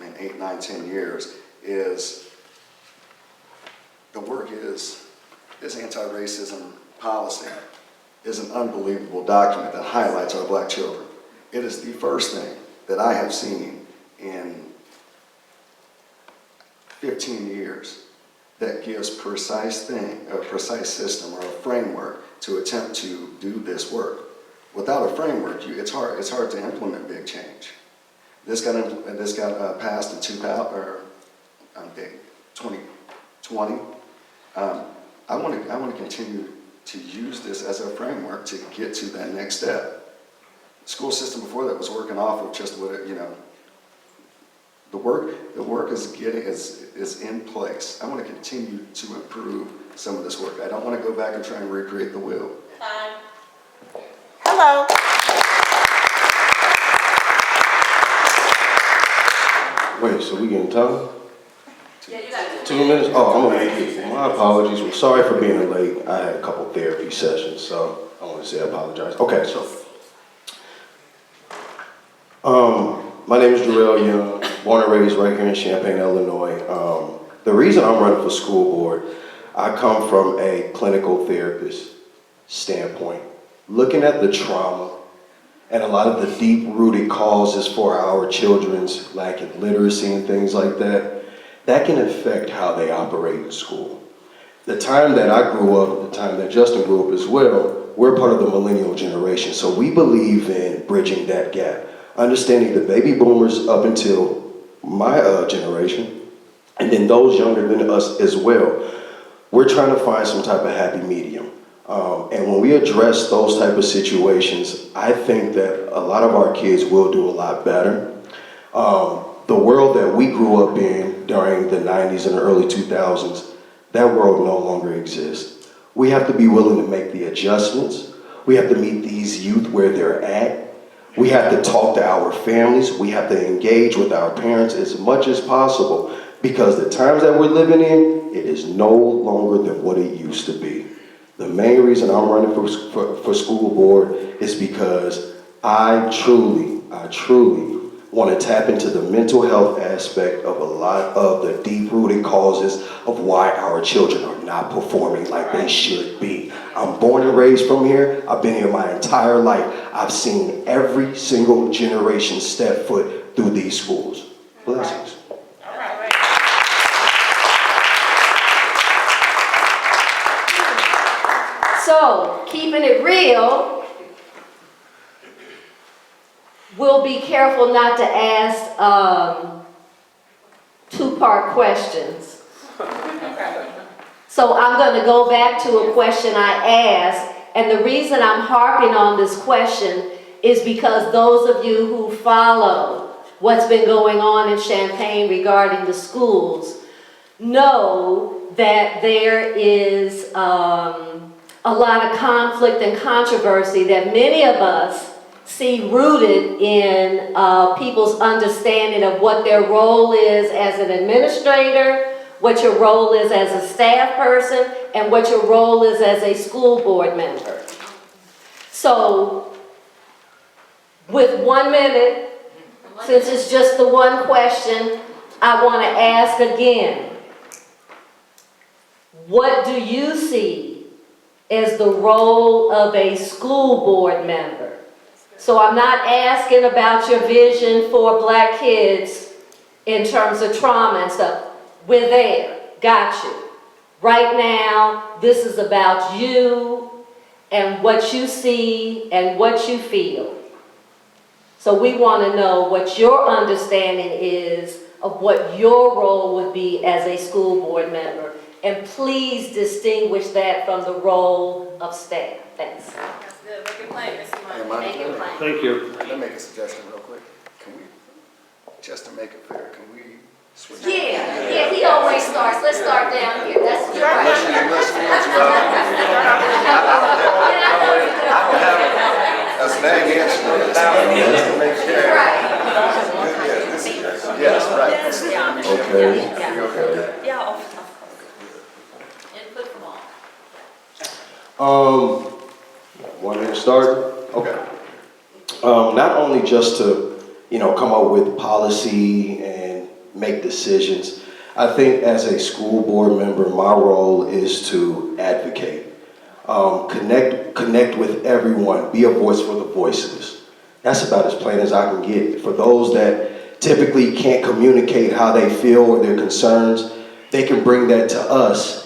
8, 9, 10 years, is the work is this anti-racism policy is an unbelievable document that highlights our Black children. It is the first thing that I have seen in 15 years that gives a precise system or a framework to attempt to do this work. Without a framework, it's hard to implement big change. This got passed in 2020. I want to continue to use this as a framework to get to that next step. The school system before that was working off of just what The work is in place. I want to continue to improve some of this work. I don't want to go back and try and recreate the wheel. Hello. Wait, so we getting time? 2 minutes? Oh, I'm gonna make it. My apologies. I'm sorry for being late. I had a couple therapy sessions, so I want to say I apologize. Okay, so. My name is Jarrell Young, born and raised right here in Champaign, Illinois. The reason I'm running for school board, I come from a clinical therapist standpoint. Looking at the trauma and a lot of the deep-rooted causes for our children's lack of literacy and things like that, that can affect how they operate in school. The time that I grew up, the time that Justin grew up as well, we're part of the millennial generation, so we believe in bridging that gap. Understanding the baby boomers up until my generation, and then those younger than us as well. We're trying to find some type of happy medium. And when we address those type of situations, I think that a lot of our kids will do a lot better. The world that we grew up in during the 90s and the early 2000s, that world no longer exists. We have to be willing to make the adjustments. We have to meet these youth where they're at. We have to talk to our families. We have to engage with our parents as much as possible, because the times that we're living in, it is no longer than what it used to be. The main reason I'm running for school board is because I truly want to tap into the mental health aspect of a lot of the deep-rooted causes of why our children are not performing like they should be. I'm born and raised from here. I've been here my entire life. I've seen every single generation step foot through these schools. Blessings. So, keeping it real, we'll be careful not to ask two-part questions. So I'm going to go back to a question I asked, and the reason I'm harping on this question is because those of you who follow what's been going on in Champaign regarding the schools know that there is a lot of conflict and controversy that many of us see rooted in people's understanding of what their role is as an administrator, what your role is as a staff person, and what your role is as a school board member. So, with 1 minute, since it's just the one question, I want to ask again, what do you see as the role of a school board member? So I'm not asking about your vision for black kids in terms of trauma and stuff. We're there. Got you. Right now, this is about you and what you see and what you feel. So we want to know what your understanding is of what your role would be as a school board member. And please distinguish that from the role of staff. Thanks. That's good. Make it plain, Mr. Martin. Make it plain. Thank you. Let me make a suggestion real quick. Can we, just to make it fair, can we switch? Yeah, he always starts. Let's start down here. That's your question. A snag answer. Right. Yes, right. Okay. Yeah, of Input from all. Want me to start? Okay. Not only just to, come up with policy and make decisions. I think as a school board member, my role is to advocate, connect with everyone, be a voice for the voiceless. That's about as plain as I can get. For those that typically can't communicate how they feel or their concerns, they can bring that to us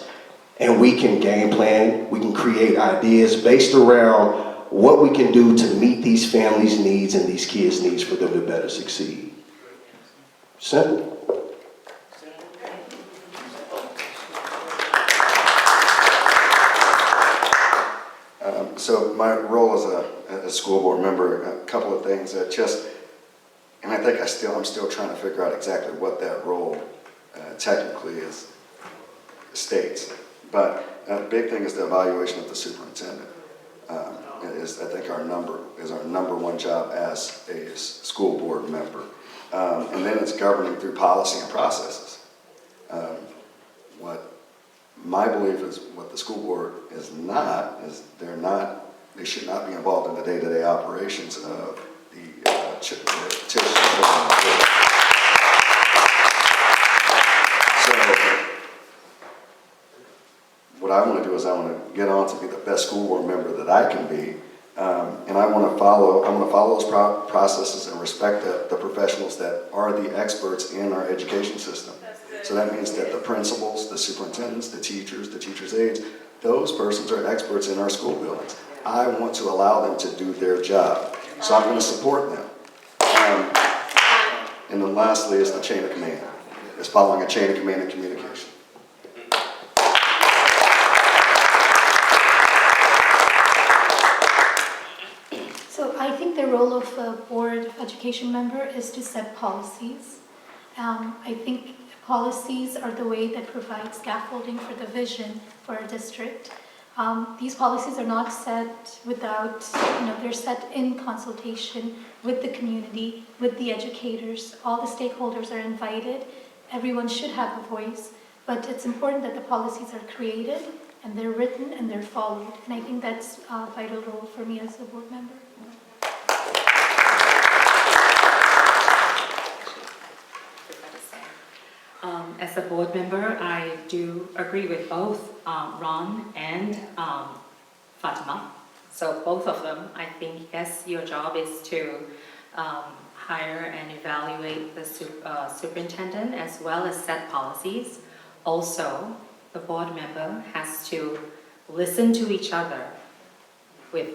and we can game plan, we can create ideas based around what we can do to meet these families' needs and these kids' needs for them to better succeed. Simple. So my role as a school board member, a couple of things that just, And I think I'm still trying to figure out exactly what that role technically states. But a big thing is the evaluation of the superintendent. Is I think our number one job as a school board member. And then it's governing through policy and processes. What my belief is, what the school board is not, is they should not be involved in the day-to-day operations of the Church-Champaign. What I want to do is I want to get on to be the best school board member that I can be, and I want to follow those processes and respect the professionals that are the experts in our education system. So that means that the principals, the superintendents, the teachers' aides, those persons are experts in our school buildings. I want to allow them to do their job, so I'm going to support them. And then lastly is the chain of command. It's following a chain of command and communication. So I think the role of a Board of Education member is to set policies. I think policies are the way that provide scaffolding for the vision for a district. These policies are not set without, they're set in consultation with the community, with the educators. All the stakeholders are invited. Everyone should have a voice, but it's important that the policies are created and they're written and they're followed. And I think that's a vital role for me as a board member. As a board member, I do agree with both Ron and Fatima. So both of them, I think, yes, your job is to hire and evaluate the superintendent as well as set policies. Also, the board member has to listen to each other with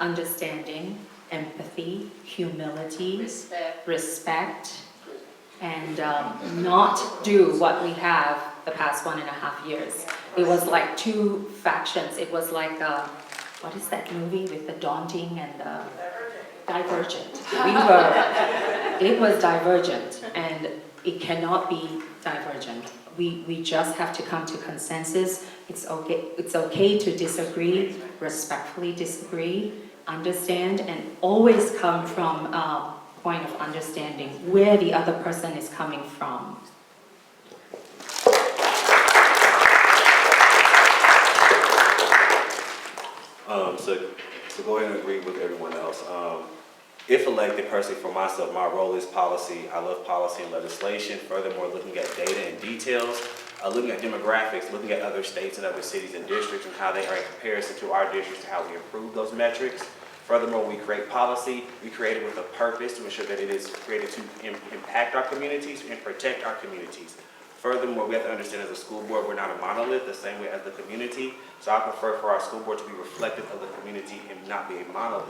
understanding, empathy, humility, respect, and not do what we have the past 1.5 years. It was like two factions. It was like, what is that movie with the Daunting and the Divergent? It was divergent, and it cannot be divergent. We just have to come to consensus. It's okay to disagree, respectfully disagree, understand, and always come from point of understanding where the other person is coming from. So go ahead and agree with everyone else. If elected, personally for myself, my role is policy. I love policy and legislation. Furthermore, looking at data and details, looking at demographics, looking at other states and other cities and districts and how they are in comparison to our districts, how we improve those metrics. Furthermore, we create policy. We create it with a purpose to ensure that it is created to impact our communities and protect our communities. Furthermore, we have to understand as a school board, we're not a monolith the same way as the community. So I prefer for our school board to be reflective of the community and not be a monolith.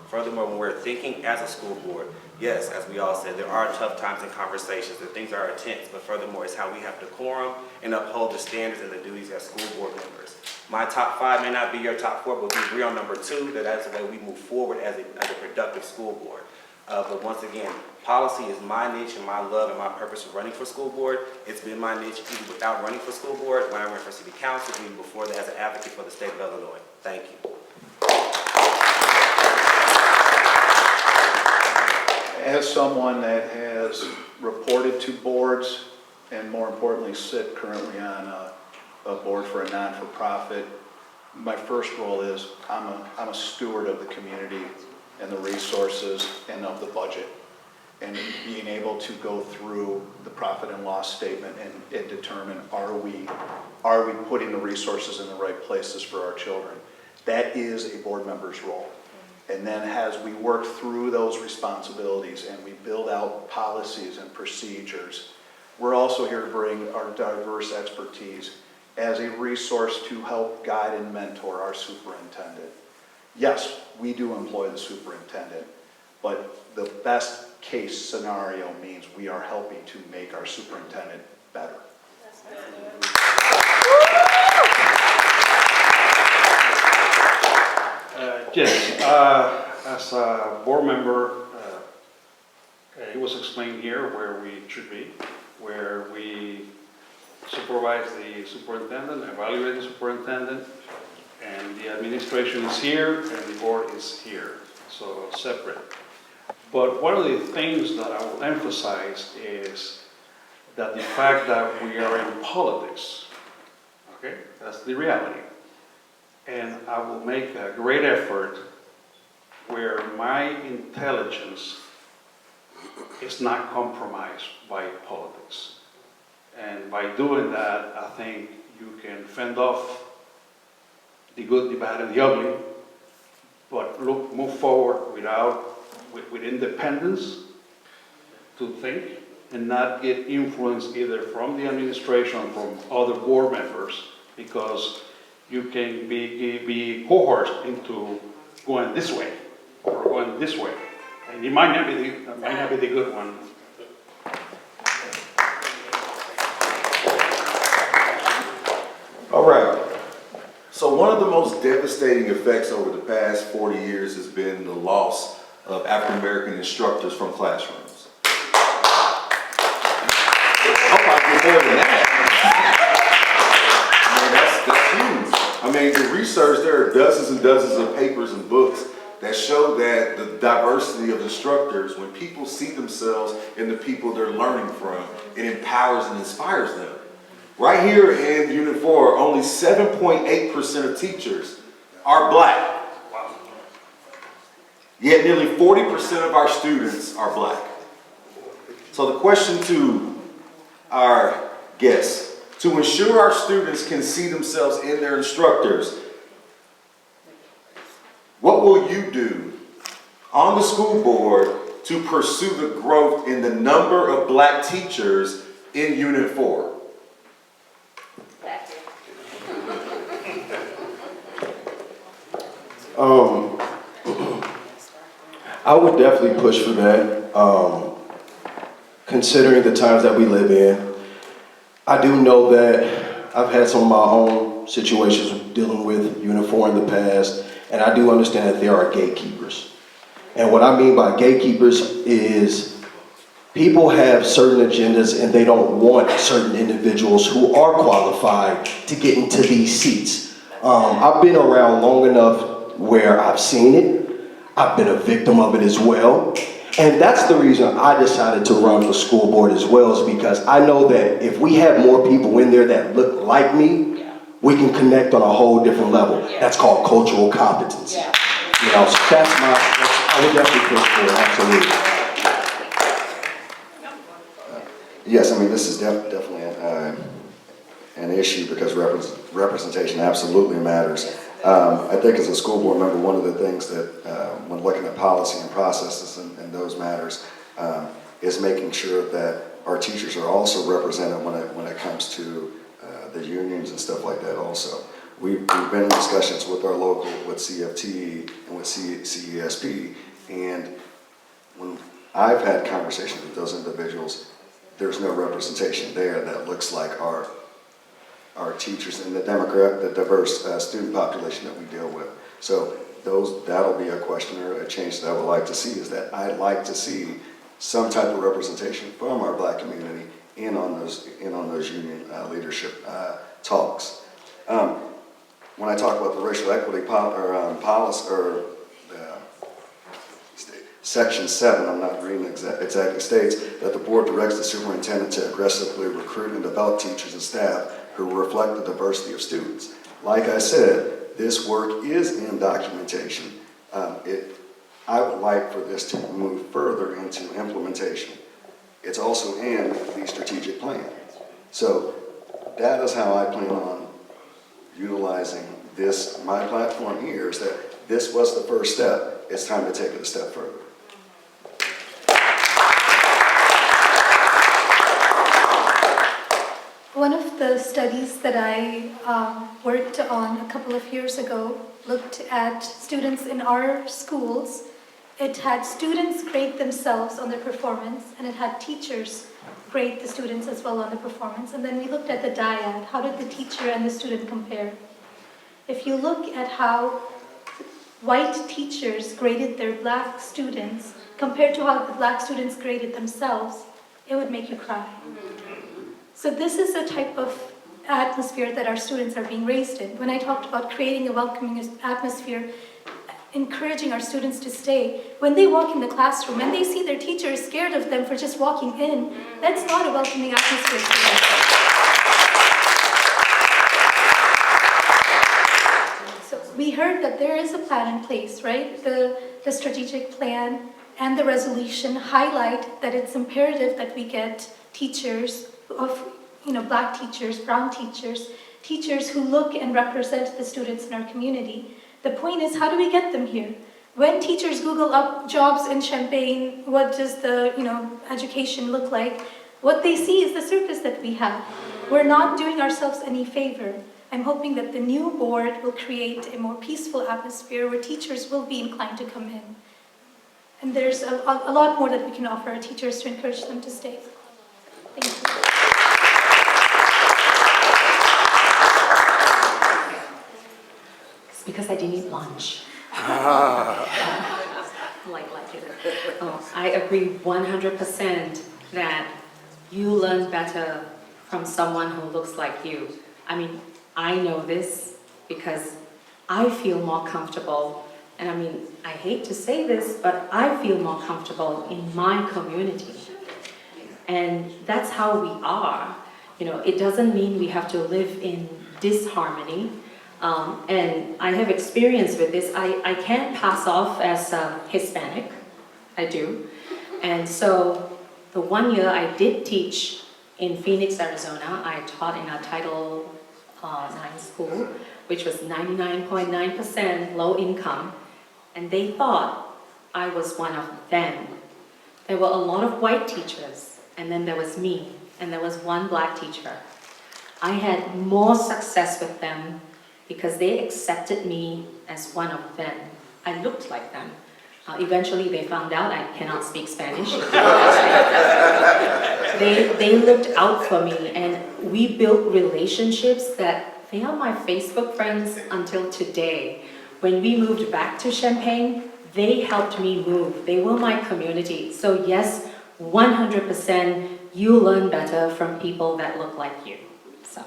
Furthermore, when we're thinking as a school board, yes, as we all said, there are tough times and conversations and things are intense, but furthermore, it's how we have decorum and uphold the standards and the duties as school board members. My top 5 may not be your top 4, but we agree on number 2, that's the way we move forward as a productive school board. But once again, policy is my niche and my love and my purpose of running for school board. It's been my niche even without running for school board, when I ran for city council, even before that as an advocate for the state of Illinois. Thank you. As someone that has reported to boards and more importantly sit currently on a board for a non-for-profit, my first role is I'm a steward of the community and the resources and of the budget. And being able to go through the profit and loss statement and determine are we putting the resources in the right places for our children. That is a board member's role. And then as we work through those responsibilities and we build out policies and procedures, we're also here to bring our diverse expertise as a resource to help guide and mentor our superintendent. Yes, we do employ the superintendent, but the best case scenario means we are helping to make our superintendent better. Yes, as a board member, It was explained here where we should be, where we supervise the superintendent, evaluate the superintendent, and the administration is here and the board is here, so separate. But one of the things that I will emphasize is that the fact that we are in politics, okay, that's the reality. And I will make a great effort where my intelligence is not compromised by politics. And by doing that, I think you can fend off the good, the bad, and the ugly, but move forward with independence to think and not get influence either from the administration or from other board members, because you can be coerced into going this way or going this way. And it might not be the good one. All right. So one of the most devastating effects over the past 40 years has been the loss of African American instructors from classrooms. I'll probably get more than that. I mean, that's huge. I mean, the research, there are dozens and dozens of papers and books that show that the diversity of instructors, when people see themselves in the people they're learning from, it empowers and inspires them. Right here in Unit 4, only 7.8% of teachers are black. Yet nearly 40% of our students are black. So the question to our guests, to ensure our students can see themselves in their instructors, what will you do on the school board to pursue the growth in the number of black teachers in Unit 4? I would definitely push for that, considering the times that we live in. I do know that I've had some of my own situations dealing with Unit 4 in the past, and I do understand that there are gatekeepers. And what I mean by gatekeepers is people have certain agendas and they don't want certain individuals who are qualified to get into these seats. I've been around long enough where I've seen it. I've been a victim of it as well. And that's the reason I decided to run for school board as well, is because I know that if we have more people in there that look like me, we can connect on a whole different level. That's called cultural competency. You know, so I would definitely push for it, absolutely. Yes, I mean, this is definitely an issue because representation absolutely matters. I think as a school board member, one of the things that when looking at policy and processes and those matters is making sure that our teachers are also represented when it comes to the unions and stuff like that also. We've been in discussions with our local, with CFT and with CESP, and when I've had conversations with those individuals, there's no representation there that looks like our teachers and the diverse student population that we deal with. So that'll be a question or a change that I would like to see, is that I'd like to see some type of representation from our black community in on those union leadership talks. When I talk about the racial equity policy or Section 7, I'm not reading exactly, states that the board directs the superintendent to aggressively recruit and develop teachers and staff who reflect the diversity of students. Like I said, this work is in documentation. I would like for this to move further into implementation. It's also in the strategic plan. So that is how I plan on utilizing this, my platform here, is that this was the first step. It's time to take it a step further. One of the studies that I worked on a couple of years ago looked at students in our schools. It had students grade themselves on their performance, and it had teachers grade the students as well on the performance. And then we looked at the dyad. How did the teacher and the student compare? If you look at how white teachers graded their black students compared to how the black students graded themselves, it would make you cry. So this is the type of atmosphere that our students are being raised in. When I talked about creating a welcoming atmosphere, encouraging our students to stay, when they walk in the classroom and they see their teacher is scared of them for just walking in, that's not a welcoming atmosphere for them. So we heard that there is a plan in place, right? The strategic plan and the resolution highlight that it's imperative that we get teachers of, black teachers, brown teachers, teachers who look and represent the students in our community. The point is, how do we get them here? When teachers Google up jobs in Champaign, what does the education look like? What they see is the circus that we have. We're not doing ourselves any favor. I'm hoping that the new board will create a more peaceful atmosphere where teachers will be inclined to come in. And there's a lot more that we can offer our teachers to encourage them to stay. Thank you. Because I didn't eat lunch. I agree 100% that you learn better from someone who looks like you. I mean, I know this because I feel more comfortable, and I hate to say this, but I feel more comfortable in my community. And that's how we are. It doesn't mean we have to live in disharmony. And I have experience with this. I can't pass off as Hispanic. I do. And so the 1 year I did teach in Phoenix, Arizona, I taught in a Title IX school, which was 99.9% low income. And they thought I was one of them. There were a lot of white teachers, and then there was me, and there was one black teacher. I had more success with them because they accepted me as one of them. I looked like them. Eventually they found out I cannot speak Spanish. They looked out for me, and we built relationships that they are my Facebook friends until today. When we moved back to Champaign, they helped me move. They were my community. So yes, 100% you learn better from people that look like you. So.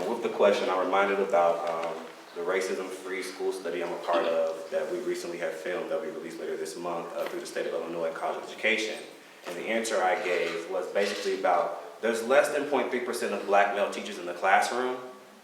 With the question, I'm reminded about the racism-free school study I'm a part of that we recently have filmed that we released later this month through the state of Illinois College of Education. And the answer I gave was basically about there's less than 0.3% of black male teachers in the classroom,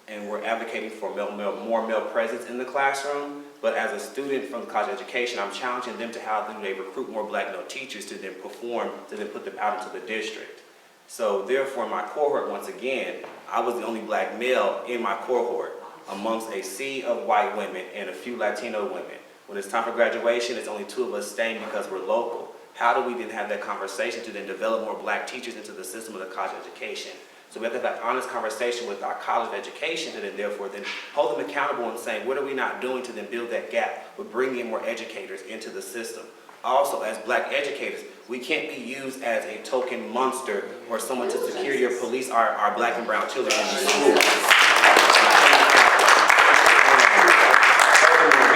and we're advocating for more male presence in the classroom. But as a student from the College of Education, I'm challenging them to how do they recruit more black male teachers to then perform, to then put them out into the district. So therefore, my cohort, once again, I was the only black male in my cohort amongst a sea of white women and a few Latino women. When it's time for graduation, it's only 2 of us staying because we're local. How do we then have that conversation to then develop more black teachers into the system of the College of Education? So we have to have that honest conversation with our College of Education to then therefore then hold them accountable and saying, what are we not doing to then build that gap with bringing in more educators into the system? Also, as black educators, we can't be used as a token monster or someone to security or police our black and brown children in these schools.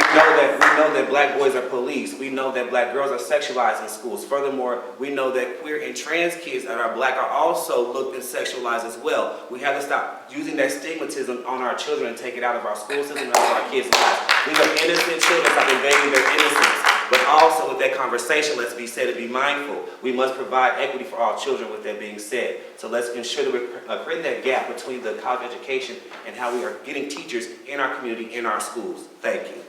We know that black boys are policed. We know that black girls are sexualized in schools. Furthermore, we know that queer and trans kids that are black are also looked and sexualized as well. We have to stop using that stigmatism on our children and take it out of our school system and out of our kids' lives. We have innocent children that are invading their innocence. But also with that conversation, let's be said to be mindful. We must provide equity for all children with that being said. So let's ensure that we're creating that gap between the college education and how we are getting teachers in our community, in our schools. Thank you.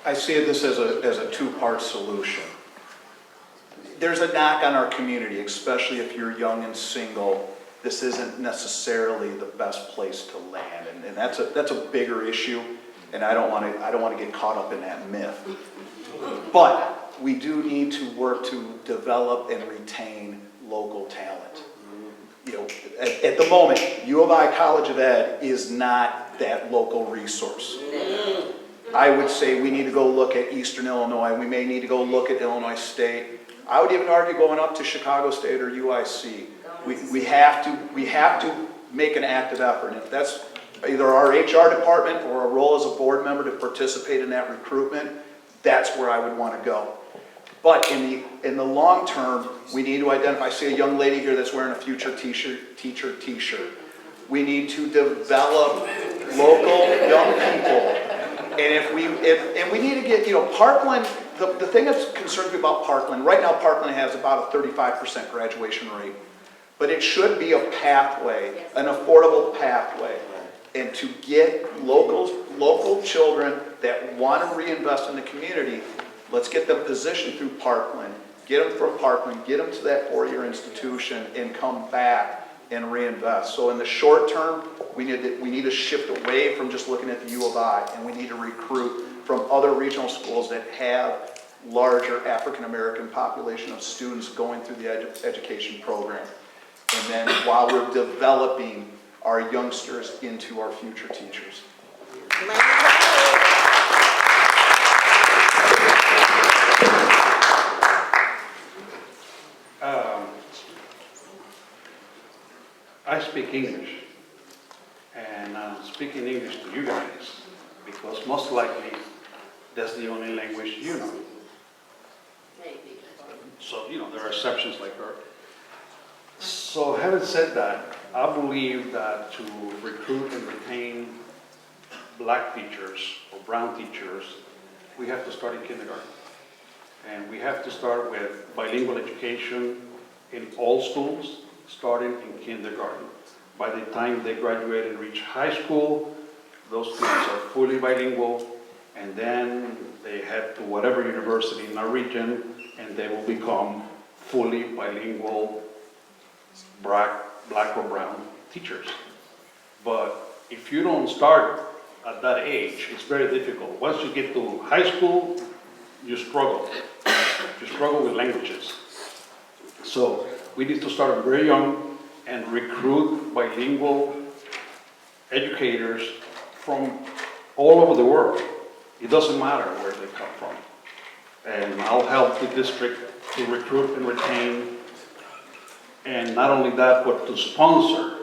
I see this as a two-part solution. There's a knock on our community, especially if you're young and single. This isn't necessarily the best place to land, and that's a bigger issue, and I don't want to get caught up in that myth. But we do need to work to develop and retain local talent. At the moment, U of I College of Ed is not that local resource. I would say we need to go look at Eastern Illinois. We may need to go look at Illinois State. I would even argue going up to Chicago State or UIC. We have to make an active effort. And if that's either our HR department or a role as a board member to participate in that recruitment, that's where I would want to go. But in the long term, we need to identify. I see a young lady here that's wearing a future teacher t-shirt. We need to develop local young people. And we need to get, Parkland, the thing that concerns me about Parkland, right now Parkland has about a 35% graduation rate. But it should be a pathway, an affordable pathway. And to get local children that want to reinvest in the community, let's get them positioned through Parkland, get them from Parkland, get them to that four-year institution, and come back and reinvest. So in the short term, we need to shift away from just looking at the U of I, and we need to recruit from other regional schools that have larger African-American population of students going through the education program. And then while we're developing our youngsters into our future teachers. I speak English, and I'm speaking English to you guys because most likely that's the only language you know. So, there are exceptions like her. So having said that, I believe that to recruit and retain black teachers or brown teachers, we have to start in kindergarten. And we have to start with bilingual education in all schools, starting in kindergarten. By the time they graduate and reach high school, those students are fully bilingual, and then they head to whatever university in our region, and they will become fully bilingual black or brown teachers. But if you don't start at that age, it's very difficult. Once you get to high school, you struggle. You struggle with languages. So we need to start very young and recruit bilingual educators from all over the world. It doesn't matter where they come from. And I'll help the district to recruit and retain, and not only that, but to sponsor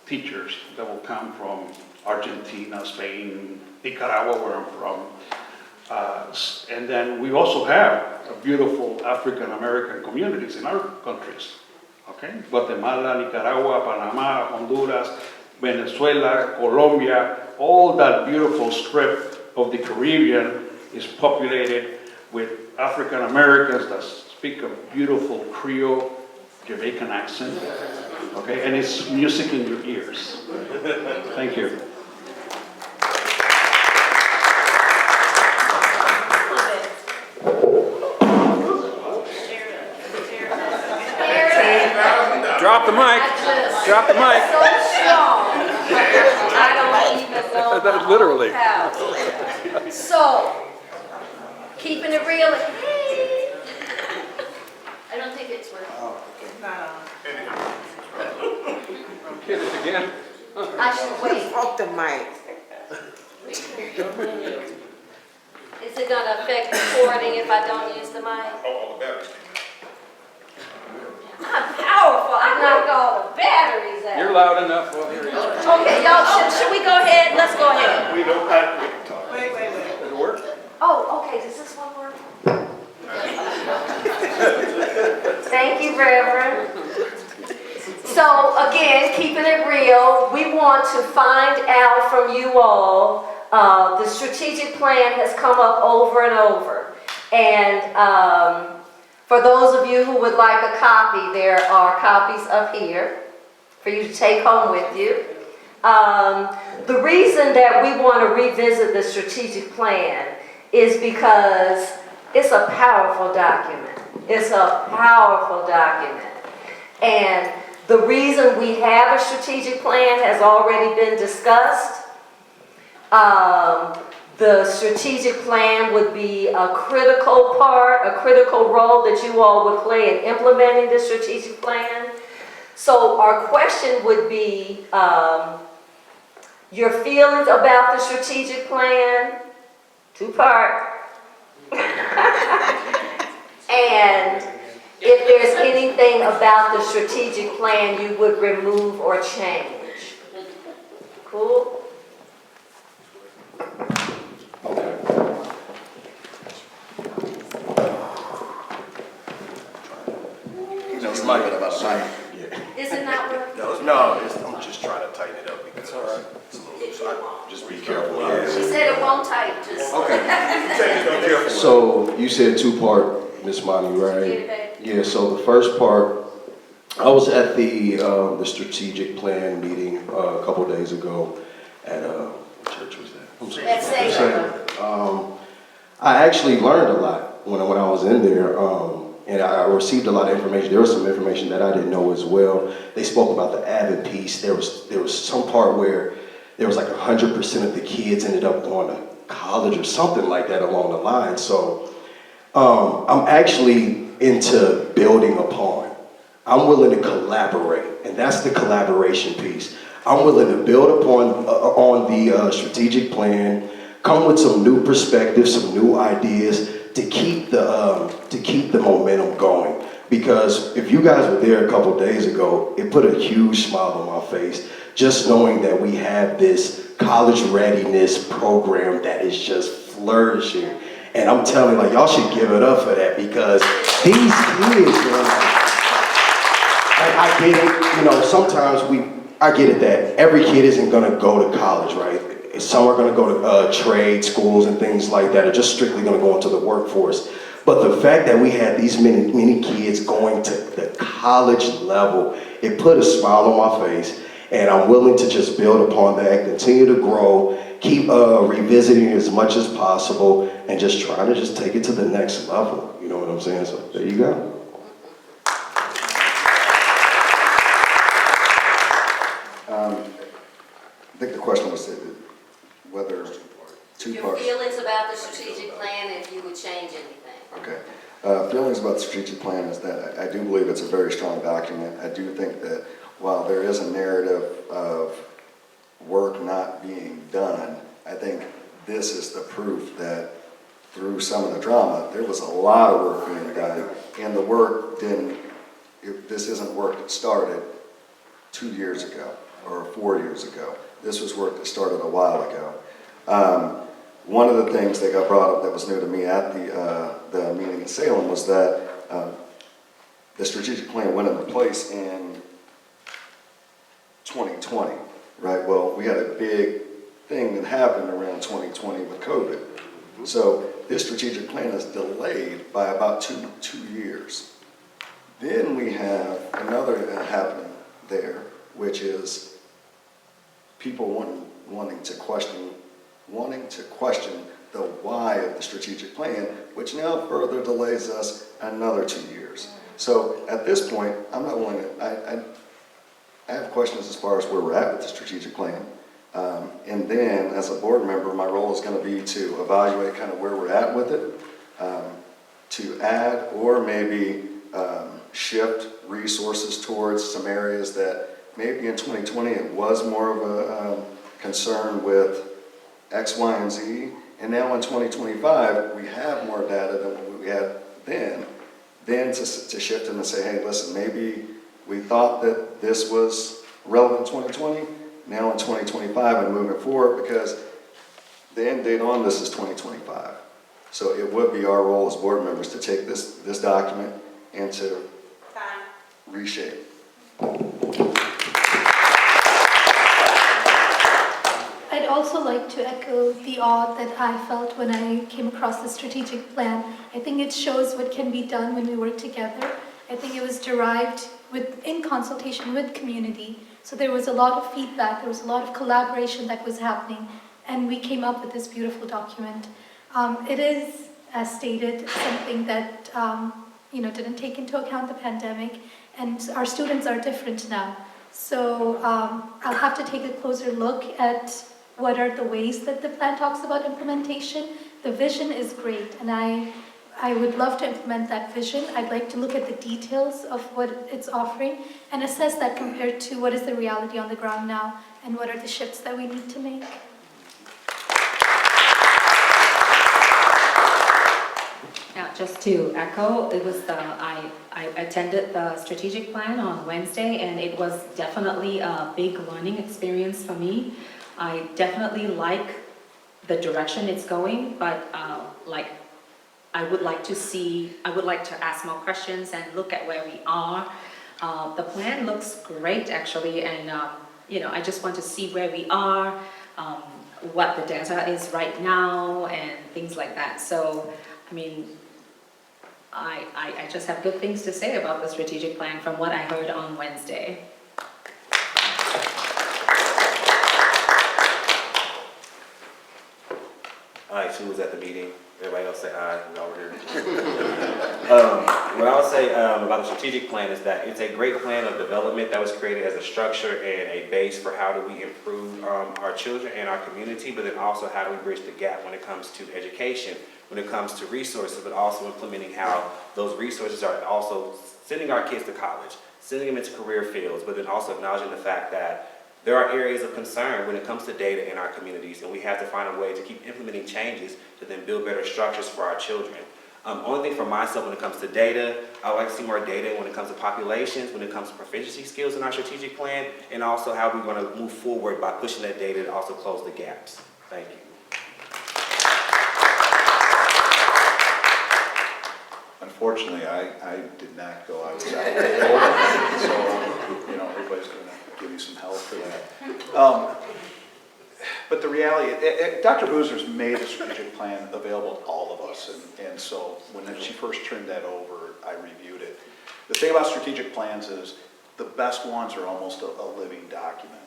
teachers that will come from Argentina, Spain, Nicaragua, where I'm from. And then we also have beautiful African-American communities in our countries. Okay? Guatemala, Nicaragua, Panama, Honduras, Venezuela, Colombia, all that beautiful strip of the Caribbean is populated with African Americans that speak a beautiful Creole, Jamaican accent. Okay? And it's music in your ears. Thank you. Drop the mic. Drop the mic. So strong. I don't even know. That literally. How. So, keeping it real. Hey. I don't think it's working. Hit it again. I should wait. Off the mic. Is it gonna affect recording if I don't use the mic? Oh, the batteries. I'm powerful. I knocked all the batteries out. You're loud enough. We'll hear you. Okay, y'all, should we go ahead? Let's go ahead. We don't have to talk. Wait. Does it work? Oh, okay, does this one work? Thank you, Reverend. So again, keeping it real, we want to find out from you all. The strategic plan has come up over and over. And for those of you who would like a copy, there are copies up here for you to take home with you. The reason that we want to revisit the strategic plan is because it's a powerful document. It's a powerful document. And the reason we have a strategic plan has already been discussed. The strategic plan would be a critical part, a critical role that you all would play in implementing the strategic plan. So our question would be your feelings about the strategic plan, two-part, and if there's anything about the strategic plan you would remove or change. Cool? Okay. He knows a little bit about science. Is it not working? I'm just trying to tighten it up because it's a little loose. Just be careful. She said it won't tighten, just. Okay. So you said two-part, Miss Monty, right? Yeah, so the first part, I was at the strategic plan meeting a couple days ago at, what church was that? I'm sorry. That's safe. I actually learned a lot when I was in there, and I received a lot of information. There was some information that I didn't know as well. They spoke about the AVID piece. There was some part where there was like 100% of the kids ended up going to college or something like that along the line. So I'm actually into building upon. I'm willing to collaborate, and that's the collaboration piece. I'm willing to build upon on the strategic plan, come with some new perspectives, some new ideas to keep the momentum going. Because if you guys were there a couple days ago, it put a huge smile on my face, just knowing that we have this college readiness program that is just flourishing. And I'm telling you, like, y'all should give it up for that, because these kids, I get it, you know, sometimes I get it that every kid isn't gonna go to college, right? Some are gonna go to trade schools and things like that, or just strictly gonna go into the workforce. But the fact that we had these many kids going to the college level, it put a smile on my face, and I'm willing to just build upon that, continue to grow, keep revisiting as much as possible, and just trying to just take it to the next level. You know what I'm saying? So there you go. I think the question was whether two Your parts. feelings about the strategic plan, if you would change anything. Okay. Feelings about the strategic plan is that I do believe it's a very strong document. I do think that while there is a narrative of work not being done, I think this is the proof that through some of the drama, there was a lot of work being done, and the work this isn't work that started 2 years ago or 4 years ago. This was work that started a while ago. One of the things that got brought up that was new to me at the meeting in Salem was that the strategic plan went into place in 2020, right? Well, we had a big thing that happened around 2020 with COVID. So this strategic plan is delayed by about two years. Then we have another happening there, which is people wanting to question the why of the strategic plan, which now further delays us another 2 years. So at this point, I'm not willing to, I have questions as far as where we're at with the strategic plan. And then as a board member, my role is going to be to evaluate kind of where we're at with it, to add or maybe shift resources towards some areas that maybe in 2020 it was more of a concern with X, Y, and Z, and now in 2025 we have more data than what we had then to shift them and say, hey, listen, maybe we thought that this was relevant in 2020, now in 2025 and moving forward, because the end date on this is 2025. So it would be our role as board members to take this document and to reshape. I'd also like to echo the awe that I felt when I came across the strategic plan. I think it shows what can be done when we work together. I think it was derived in consultation with community. So there was a lot of feedback, there was a lot of collaboration that was happening, and we came up with this beautiful document. It is, as stated, something that didn't take into account the pandemic, and our students are different now. So I'll have to take a closer look at what are the ways that the plan talks about implementation. The vision is great, and I would love to implement that vision. I'd like to look at the details of what it's offering and assess that compared to what is the reality on the ground now and what are the shifts that we need to make. Now, just to echo, it was I attended the strategic plan on Wednesday, and it was definitely a big learning experience for me. I definitely like the direction it's going, but I would like to ask more questions and look at where we are. The plan looks great, actually, and I just want to see where we are, what the data is right now, and things like that. So, I mean, I just have good things to say about the strategic plan from what I heard on Wednesday. All right, who was at the meeting? Everybody else say aye, we over here. What I'll say about the strategic plan is that it's a great plan of development that was created as a structure and a base for how do we improve our children and our community, but then also how do we bridge the gap when it comes to education, when it comes to resources, but also implementing how those resources are also sending our kids to college, sending them into career fields, but then also acknowledging the fact that there are areas of concern when it comes to data in our communities, and we have to find a way to keep implementing changes to then build better structures for our children. Only thing for myself when it comes to data, I would like to see more data when it comes to populations, when it comes to proficiency skills in our strategic plan, and also how we're going to move forward by pushing that data to also close the gaps. Thank you. Unfortunately, I did not go. I was out there. So, everybody's going to give you some help for that. But the reality, Dr. Boozer's made the strategic plan available to all of us. And so when she first turned that over, I reviewed it. The thing about strategic plans is the best ones are almost a living document.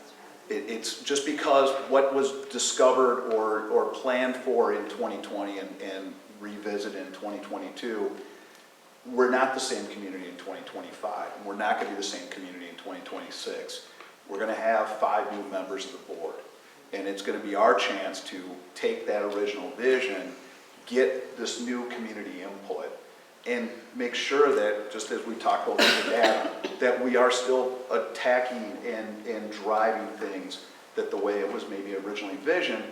It's just because what was discovered or planned for in 2020 and revisited in 2022, we're not the same community in 2025. And we're not going to be the same community in 2026. We're going to have 5 new members of the board. And it's going to be our chance to take that original vision, get this new community input, and make sure that, just as we talked about the data, that we are still attacking and driving things that the way it was maybe originally envisioned.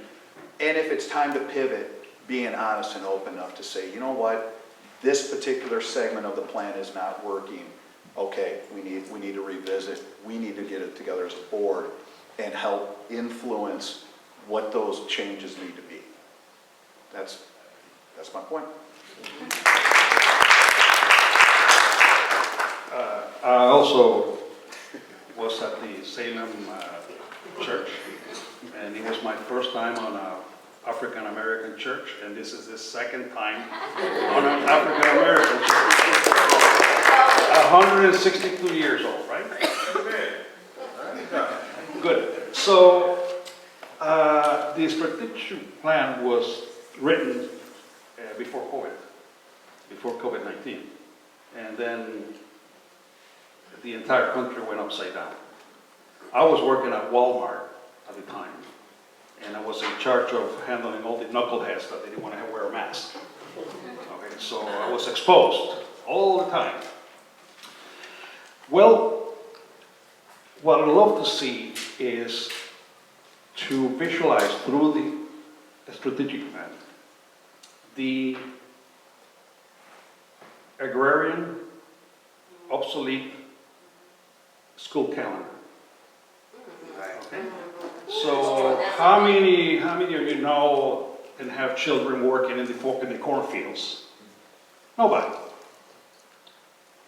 And if it's time to pivot, being honest and open enough to say, you know what, this particular segment of the plan is not working. Okay, we need to revisit. We need to get it together as a board and help influence what those changes need to be. That's my point. I also was at the Salem church, and it was my first time on an African-American church, and this is the second time on an African-American church. 162 years old, right? Good. So the strategic plan was written before COVID-19, and then the entire country went upside down. I was working at Walmart at the time, and I was in charge of handling all the knuckleheads that didn't want to wear a mask. Okay, so I was exposed all the time. Well, what I'd love to see is to visualize through the strategic plan the agrarian, obsolete school calendar. Okay. So how many of you know and have children working in the cornfields? Nobody.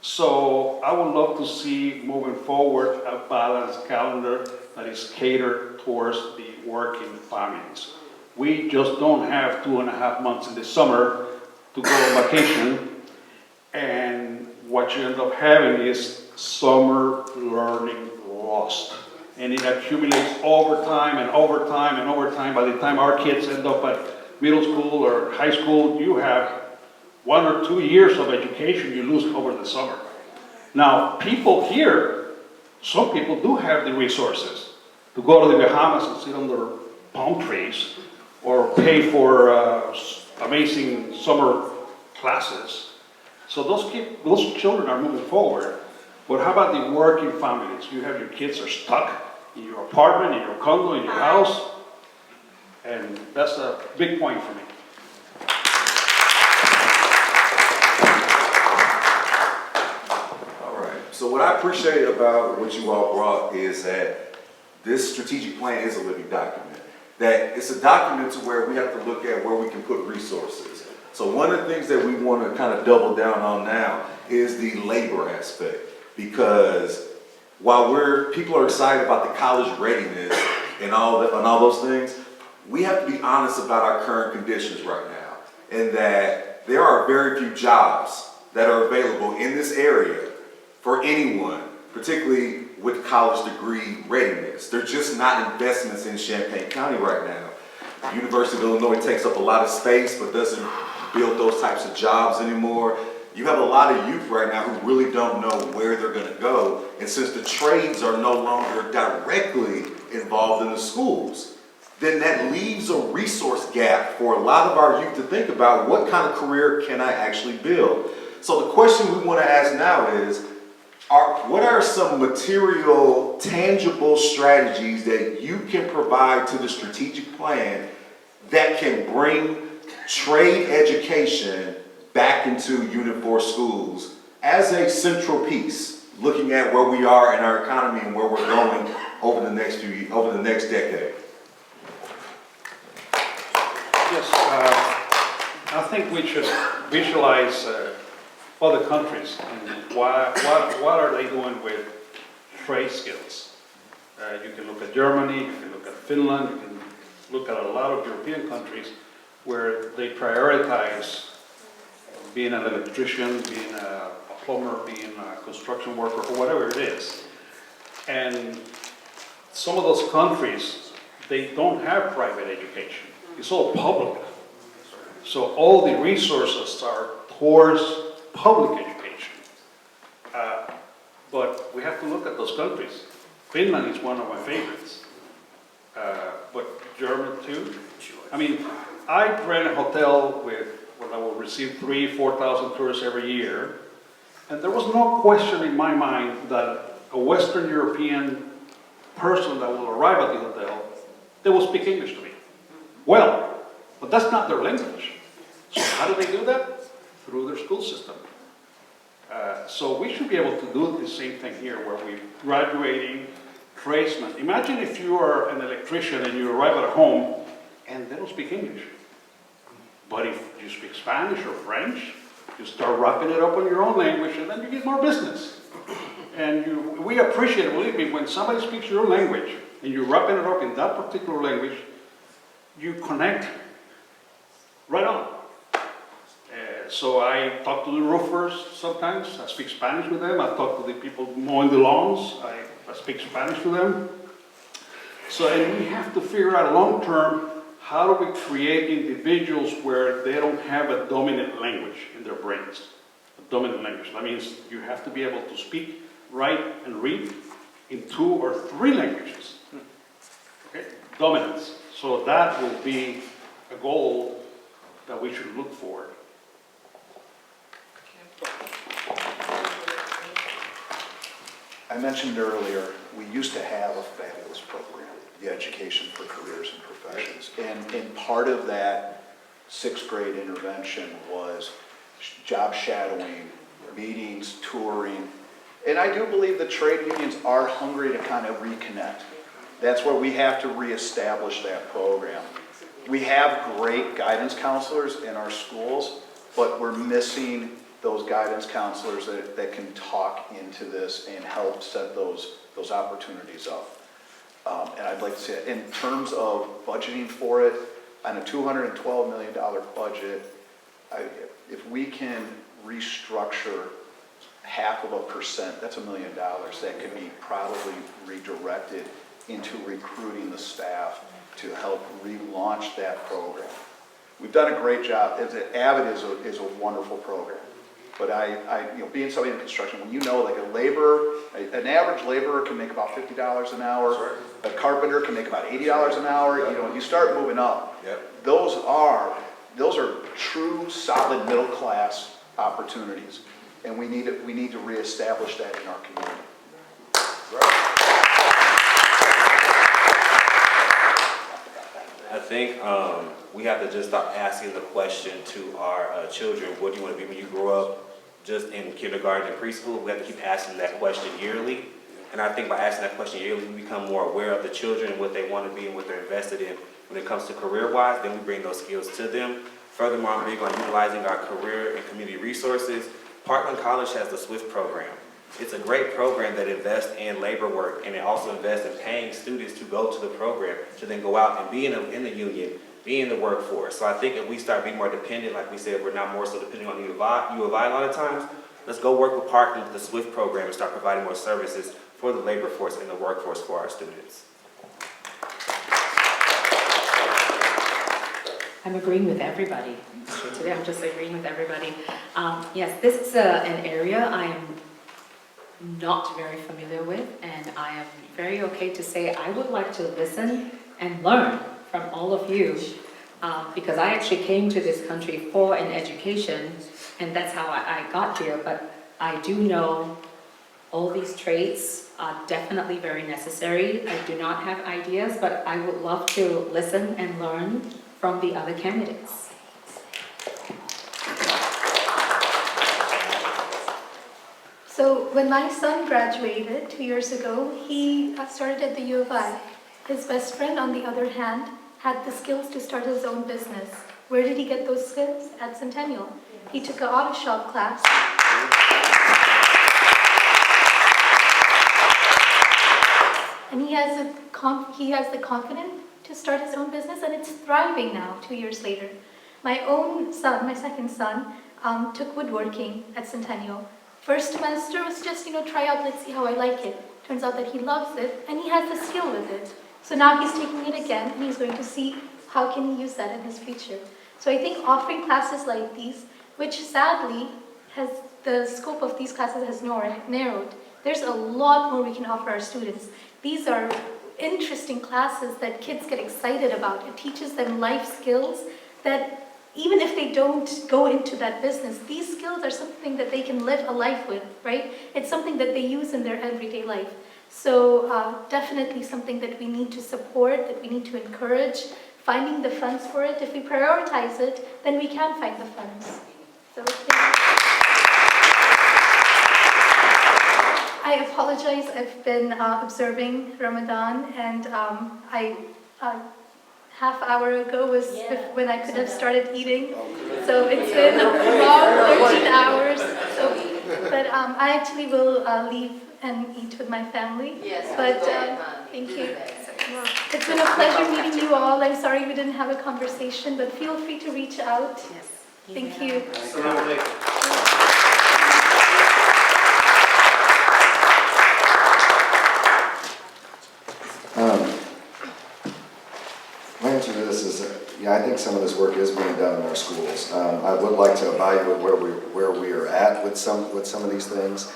So I would love to see moving forward a balanced calendar that is catered towards the working families. We just don't have 2.5 months in the summer to go on vacation, and what you end up having is summer learning lost. And it accumulates over time and over time and over time. By the time our kids end up at middle school or high school, you have 1 or 2 years of education you lose over the summer. Now, people here, some people do have the resources to go to the Bahamas and sit under palm trees or pay for amazing summer classes. So those children are moving forward. But how about the working families? You have your kids are stuck in your apartment, in your condo, in your house, and that's a big point for me. So what I appreciate about what you all brought is that this strategic plan is a living document. That it's a document to where we have to look at where we can put resources. So one of the things that we want to kind of double down on now is the labor aspect. Because while people are excited about the college readiness and all those things, we have to be honest about our current conditions right now. And that there are very few jobs that are available in this area for anyone, particularly with college degree readiness. They're just not investments in Champaign County right now. The University of Illinois takes up a lot of space but doesn't build those types of jobs anymore. You have a lot of youth right now who really don't know where they're going to go. And since the trades are no longer directly involved in the schools, then that leaves a resource gap for a lot of our youth to think about what kind of career can I actually build. So the question we want to ask now is, what are some material, tangible strategies that you can provide to the strategic plan that can bring trade education back into Unit 4 schools as a central piece, looking at where we are in our economy and where we're going over the next decade? Yes, I think we should visualize other countries and what are they doing with trade skills. You can look at Germany, you can look at Finland, you can look at a lot of European countries where they prioritize being an electrician, being a plumber, being a construction worker, or whatever it is. And some of those countries, they don't have private education. It's all public. So all the resources are towards public education. But we have to look at those countries. Finland is one of my favorites. But Germany too. I mean, I ran a hotel where I will receive 3,000-4,000 tourists every year. And there was no question in my mind that a Western European person that will arrive at the hotel, they will speak English to me. Well, but that's not their language. So how do they do that? Through their school system. So we should be able to do the same thing here where we're graduating tradesmen. Imagine if you are an electrician and you arrive at a home and they don't speak English. But if you speak Spanish or French, you start wrapping it up in your own language and then you get more business. And we appreciate it, believe me, when somebody speaks your language and you're wrapping it up in that particular language, you connect right on. So I talk to the roofers sometimes. I speak Spanish with them. I talk to the people mowing the lawns. I speak Spanish to them. So, and we have to figure out long term, how do we create individuals where they don't have a dominant language in their brains? A dominant language. That means you have to be able to speak, write, and read in 2 or 3 languages. Okay? Dominance. So that will be a goal that we should look for. I mentioned earlier, we used to have a fabulous program, the Education for Careers and Professions. And part of that 6th grade intervention was job shadowing, meetings, touring. And I do believe the trade unions are hungry to kind of reconnect. That's where we have to reestablish that program. We have great guidance counselors in our schools, but we're missing those guidance counselors that can talk into this and help set those opportunities up. And I'd like to say, in terms of budgeting for it, on a $212 million budget, if we can restructure 0.5%, that's $1 million that could be probably redirected into recruiting the staff to help relaunch that program. We've done a great job. AVID is a wonderful program. But being somebody in construction, when you know, like an average laborer can make about $50 an hour. A carpenter can make about $80 an hour. You start moving up. Yep. Those are true, solid middle class opportunities, and we need to reestablish that in our community. I think we have to just start asking the question to our children, what do you want to be when you grow up? just in kindergarten and preschool. We have to keep asking that question yearly. And I think by asking that question yearly, we become more aware of the children and what they want to be and what they're invested in. When it comes to career-wise, then we bring those skills to them. Furthermore, I'm big on utilizing our career and community resources. Parkland College has the SWIFT program. It's a great program that invests in labor work, and it also invests in paying students to go to the program to then go out and be in the union, be in the workforce. So I think if we start being more dependent, like we said, we're now more so depending on U of I a lot of times, let's go work with Parkland, the SWIFT program, and start providing more services for the labor force and the workforce for our students. I'm agreeing with everybody. Today I'm just agreeing with everybody. Yes, this is an area I am not very familiar with, and I am very okay to say I would like to listen and learn from all of you, because I actually came to this country for an education, and that's how I got here. But I do know all these traits are definitely very necessary. I do not have ideas, but I would love to listen and learn from the other candidates. So when my son graduated 2 years ago, he started at the U of I. His best friend, on the other hand, had the skills to start his own business. Where did he get those skills? At Centennial. He took an auto shop class. And he has the confidence to start his own business, and it's thriving now, 2 years later. My own son, my second son, took woodworking at Centennial. First semester was just, try out, let's see how I like it. Turns out that he loves it, and he has the skill with it. So now he's taking it again, and he's going to see how can he use that in his future. So I think offering classes like these, which sadly the scope of these classes has narrowed. There's a lot more we can offer our students. These are interesting classes that kids get excited about. It teaches them life skills that even if they don't go into that business, these skills are something that they can live a life with, right? It's something that they use in their everyday life. So definitely something that we need to support, that we need to encourage, finding the funds for it. If we prioritize it, then we can find the funds. So I apologize, I've been observing Ramadan, and half hour ago was when I could have started eating. So it's been a long 13 hours. But I actually will leave and eat with my family. Yes. But thank you. It's been a pleasure meeting you all. I'm sorry we didn't have a conversation, but feel free to reach out. Yes. Thank you. My answer to this is, I think some of this work is being done in our schools. I would like to evaluate where we are at with some of these things.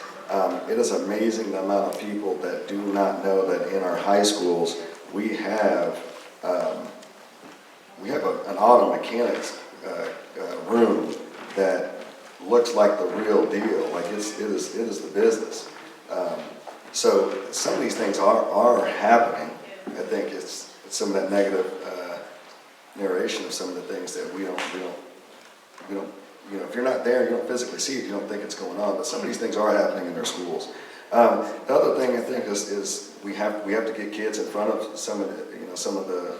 It is amazing the amount of people that do not know that in our high schools we have an auto mechanics room that looks like the real deal. Like it is the business. So some of these things are happening. I think it's some of that negative narration of some of the things that we don't, if you're not there, you don't physically see it, you don't think it's going on, but some of these things are happening in their schools. The other thing I think is we have to get kids in front of some of the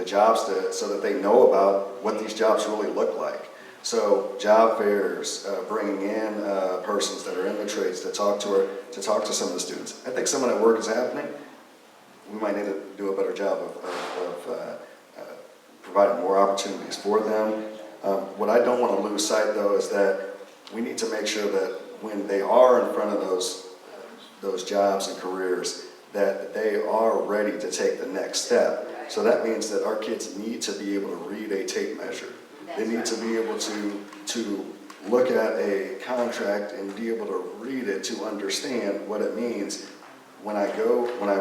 jobs so that they know about what these jobs really look like. So job fairs, bringing in persons that are in the trades to talk to some of the students. I think some of that work is happening. We might need to do a better job of providing more opportunities for them. What I don't want to lose sight, though, is that we need to make sure that when they are in front of those jobs and careers, that they are ready to take the next step. So that means that our kids need to be able to read a tape measure. They need to be able to look at a contract and be able to read it to understand what it means. When I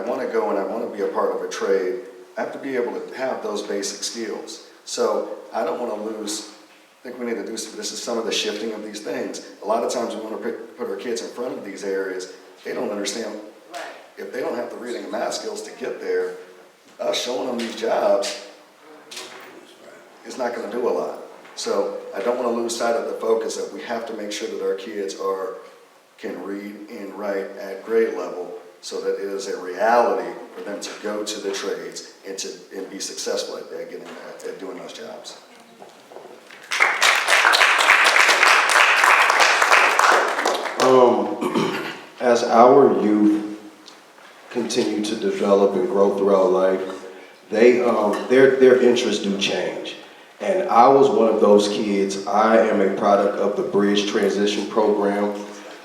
want to go and I want to be a part of a trade, I have to be able to have those basic skills. So I don't want to lose, I think we need to do some, this is some of the shifting of these things. A lot of times we want to put our kids in front of these areas, they don't understand. Right. If they don't have the reading and math skills to get there, us showing them these jobs is not going to do a lot. So I don't want to lose sight of the focus that we have to make sure that our kids can read and write at grade level so that it is a reality for them to go to the trades and be successful at doing those jobs. As our youth continue to develop and grow throughout life, their interests do change. And I was one of those kids. I am a product of the Bridge Transition Program,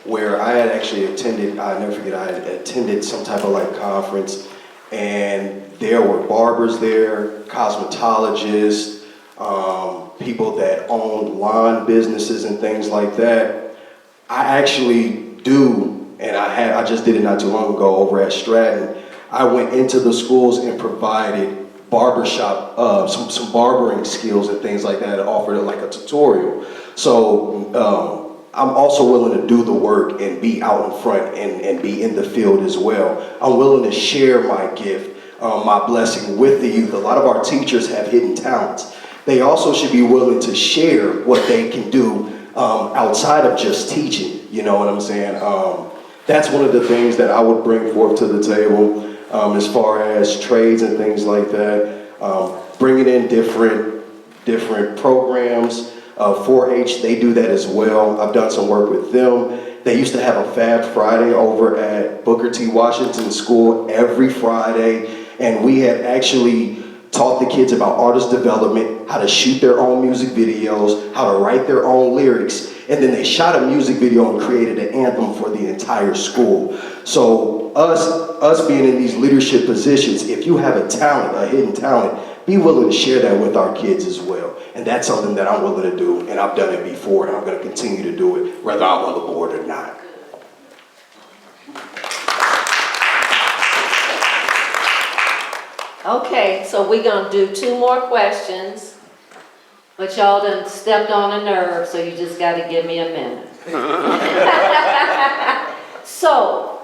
where I had actually attended, I never forget, I had attended some type of like conference, and there were barbers there, cosmetologists, people that own lawn businesses and things like that. I actually do, and I just did it not too long ago over at Stratton. I went into the schools and provided barbershop, some barbering skills and things like that, and offered like a tutorial. So I'm also willing to do the work and be out in front and be in the field as well. I'm willing to share my gift, my blessing with the youth. A lot of our teachers have hidden talents. They also should be willing to share what they can do outside of just teaching, you know what I'm saying? That's one of the things that I would bring forth to the table as far as trades and things like that. Bringing in different programs. 4-H, they do that as well. I've done some work with them. They used to have a Fab Friday over at Booker T. Washington School every Friday, and we had actually taught the kids about artist development, how to shoot their own music videos, how to write their own lyrics, and then they shot a music video and created an anthem for the entire school. So us being in these leadership positions, if you have a talent, a hidden talent, be willing to share that with our kids as well. And that's something that I'm willing to do, and I've done it before, and I'm going to continue to do it, whether I'm on the board or not. Okay, so we're gonna do 2 more questions, but y'all done stepped on a nerve, so you just gotta give me a minute. So,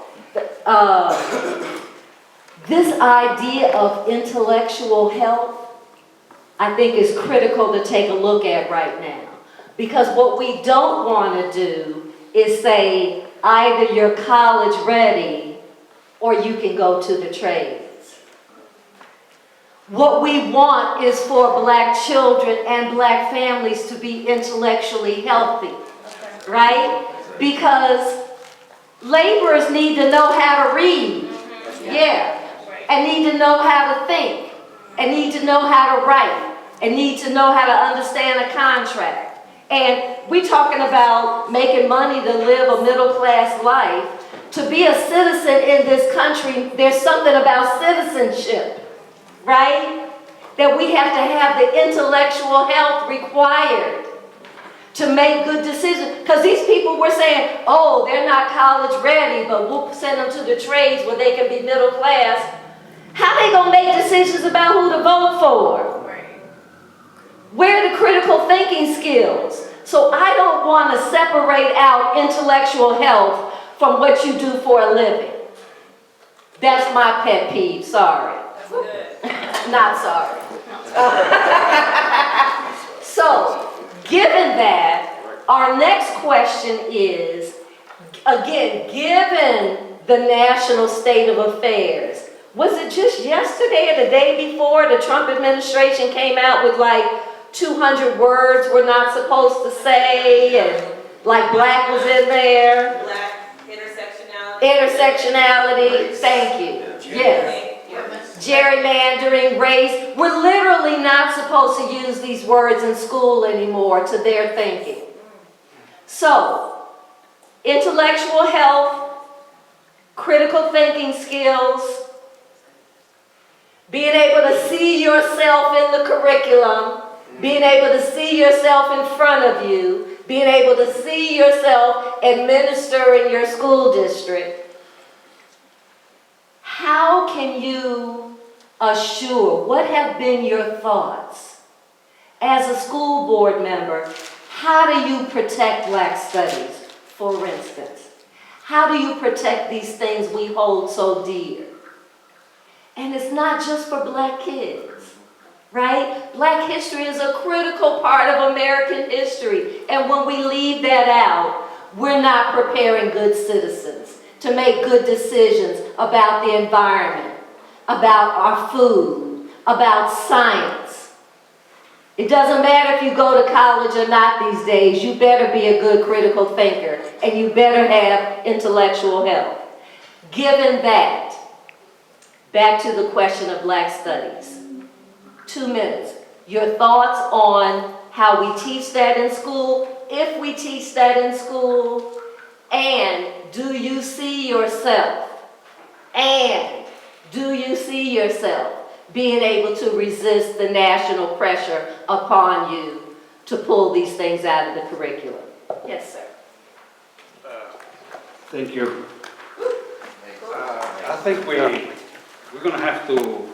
this idea of intellectual health, I think is critical to take a look at right now. Because what we don't want to do is say, either you're college ready or you can go to the trades. What we want is for Black children and Black families to be intellectually healthy, right? Because laborers need to know how to read, and need to know how to think, and need to know how to write, and need to know how to understand a contract. And we're talking about making money to live a middle-class life. To be a citizen in this country, there's something about citizenship, right? That we have to have the intellectual health required to make good decisions. Because these people were saying, oh, they're not college ready, but we'll send them to the trades where they can be middle class. How they gonna make decisions about who to vote for? Where are the critical thinking skills? So I don't want to separate out intellectual health from what you do for a living. That's my pet peeve, sorry. Not sorry. So, given that, our next question is, again, given the national state of affairs, was it just yesterday or the day before the Trump administration came out with like 200 words we're not supposed to say, and like black was in there? Black, intersectionality. Intersectionality, thank you. Yes. Gerrymandering, race. We're literally not supposed to use these words in school anymore to their thinking. So, intellectual health, critical thinking skills, being able to see yourself in the curriculum, being able to see yourself in front of you, being able to see yourself administer in your school district. How can you assure, what have been your thoughts as a school board member? How do you protect Black studies, for instance? How do you protect these things we hold so dear? And it's not just for Black kids. right? Black history is a critical part of American history. And when we leave that out, we're not preparing good citizens to make good decisions about the environment, about our food, about science. It doesn't matter if you go to college or not these days, you better be a good critical thinker and you better have intellectual health. Given that, back to the question of Black studies. 2 minutes. Your thoughts on how we teach that in school, if we teach that in school, and do you see yourself being able to resist the national pressure upon you to pull these things out of the curriculum? Yes, sir. Thank you. I think we're going to have to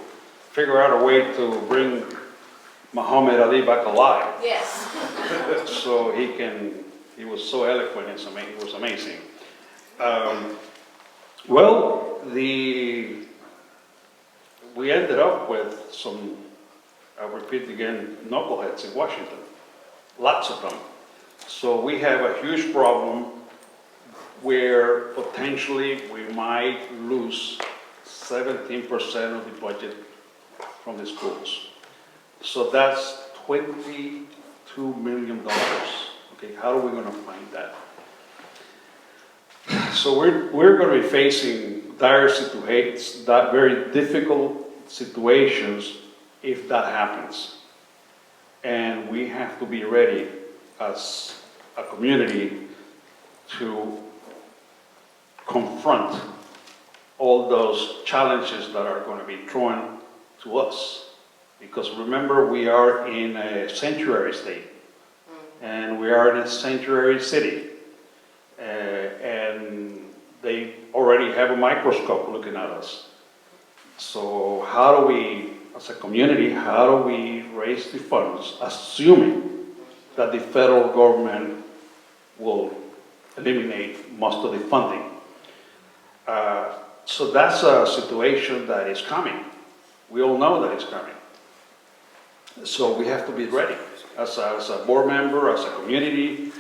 figure out a way to bring Muhammad Ali back alive. Yes. So he was so eloquent, it was amazing. Well, we ended up with some, I'll repeat again, knuckleheads in Washington. Lots of them. So we have a huge problem where potentially we might lose 17% of the budget from the schools. So that's $22 million. Okay, how are we going to find that? So we're going to be facing dire situations, that very difficult situations if that happens. And we have to be ready as a community to confront all those challenges that are going to be thrown to us. Because remember, we are in a sanctuary state, and we are in a sanctuary city, and they already have a microscope looking at us. So how do we, as a community, how do we raise the funds, assuming that the federal government will eliminate most of the funding? So that's a situation that is coming. We all know that it's coming. So we have to be ready as a board member, as a community,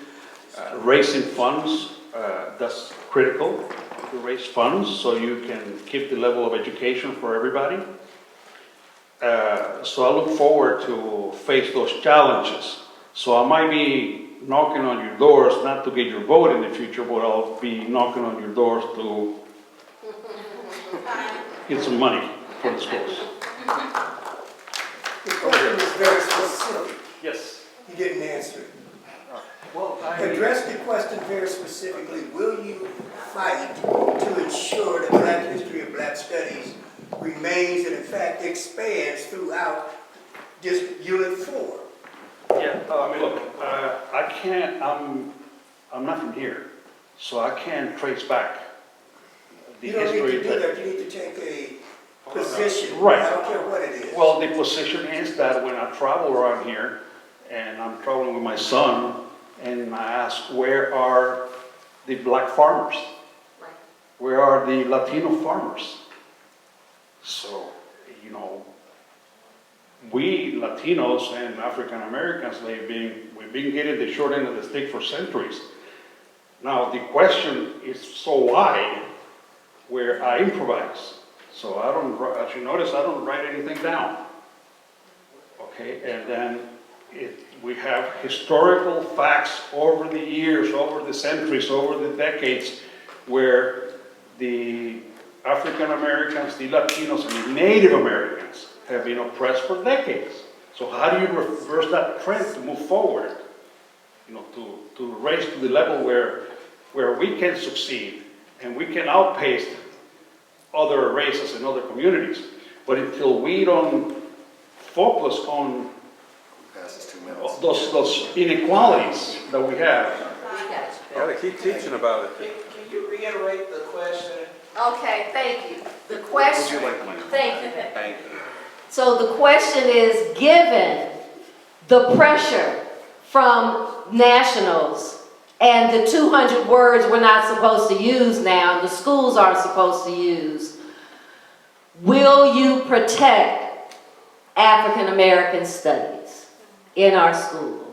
raising funds. That's critical to raise funds so you can keep the level of education for everybody. So I look forward to face those challenges. So I might be knocking on your doors, not to get your vote in the future, but I'll be knocking on your doors to get some money for the schools. The question was very specific. Yes. You didn't answer it. Well, Address the question very specifically. Will you fight to ensure that Black history and Black studies remains and in fact expands throughout this Unit 4? Yeah, look, I can't, I'm not from here, so I can't trace back the You don't need history. to do that. You need to take a position. Right. I don't care what it is. Well, the position is that when I travel around here, and I'm traveling with my son, and I ask, where are the Black farmers? Where are the Latino farmers? So, you know, we Latinos and African Americans, we've been getting the short end of the stick for centuries. Now, the question is so wide where I improvise. So I don't, as you notice, I don't write anything down. Okay, and then we have historical facts over the years, over the centuries, over the decades, where the African Americans, the Latinos, and the Native Americans have been oppressed for decades. So how do you reverse that trend to move forward? You know, to raise to the level where we can succeed and we can outpace other races and other communities. But until we don't focus on those inequalities that we have. Yeah, they keep teaching about it. Can you reiterate the question? Okay, thank you. The question, thank you. Thank you. So the question is, given the pressure from nationals and the 200 words we're not supposed to use now, the schools aren't supposed to use, will you protect African American studies in our schools.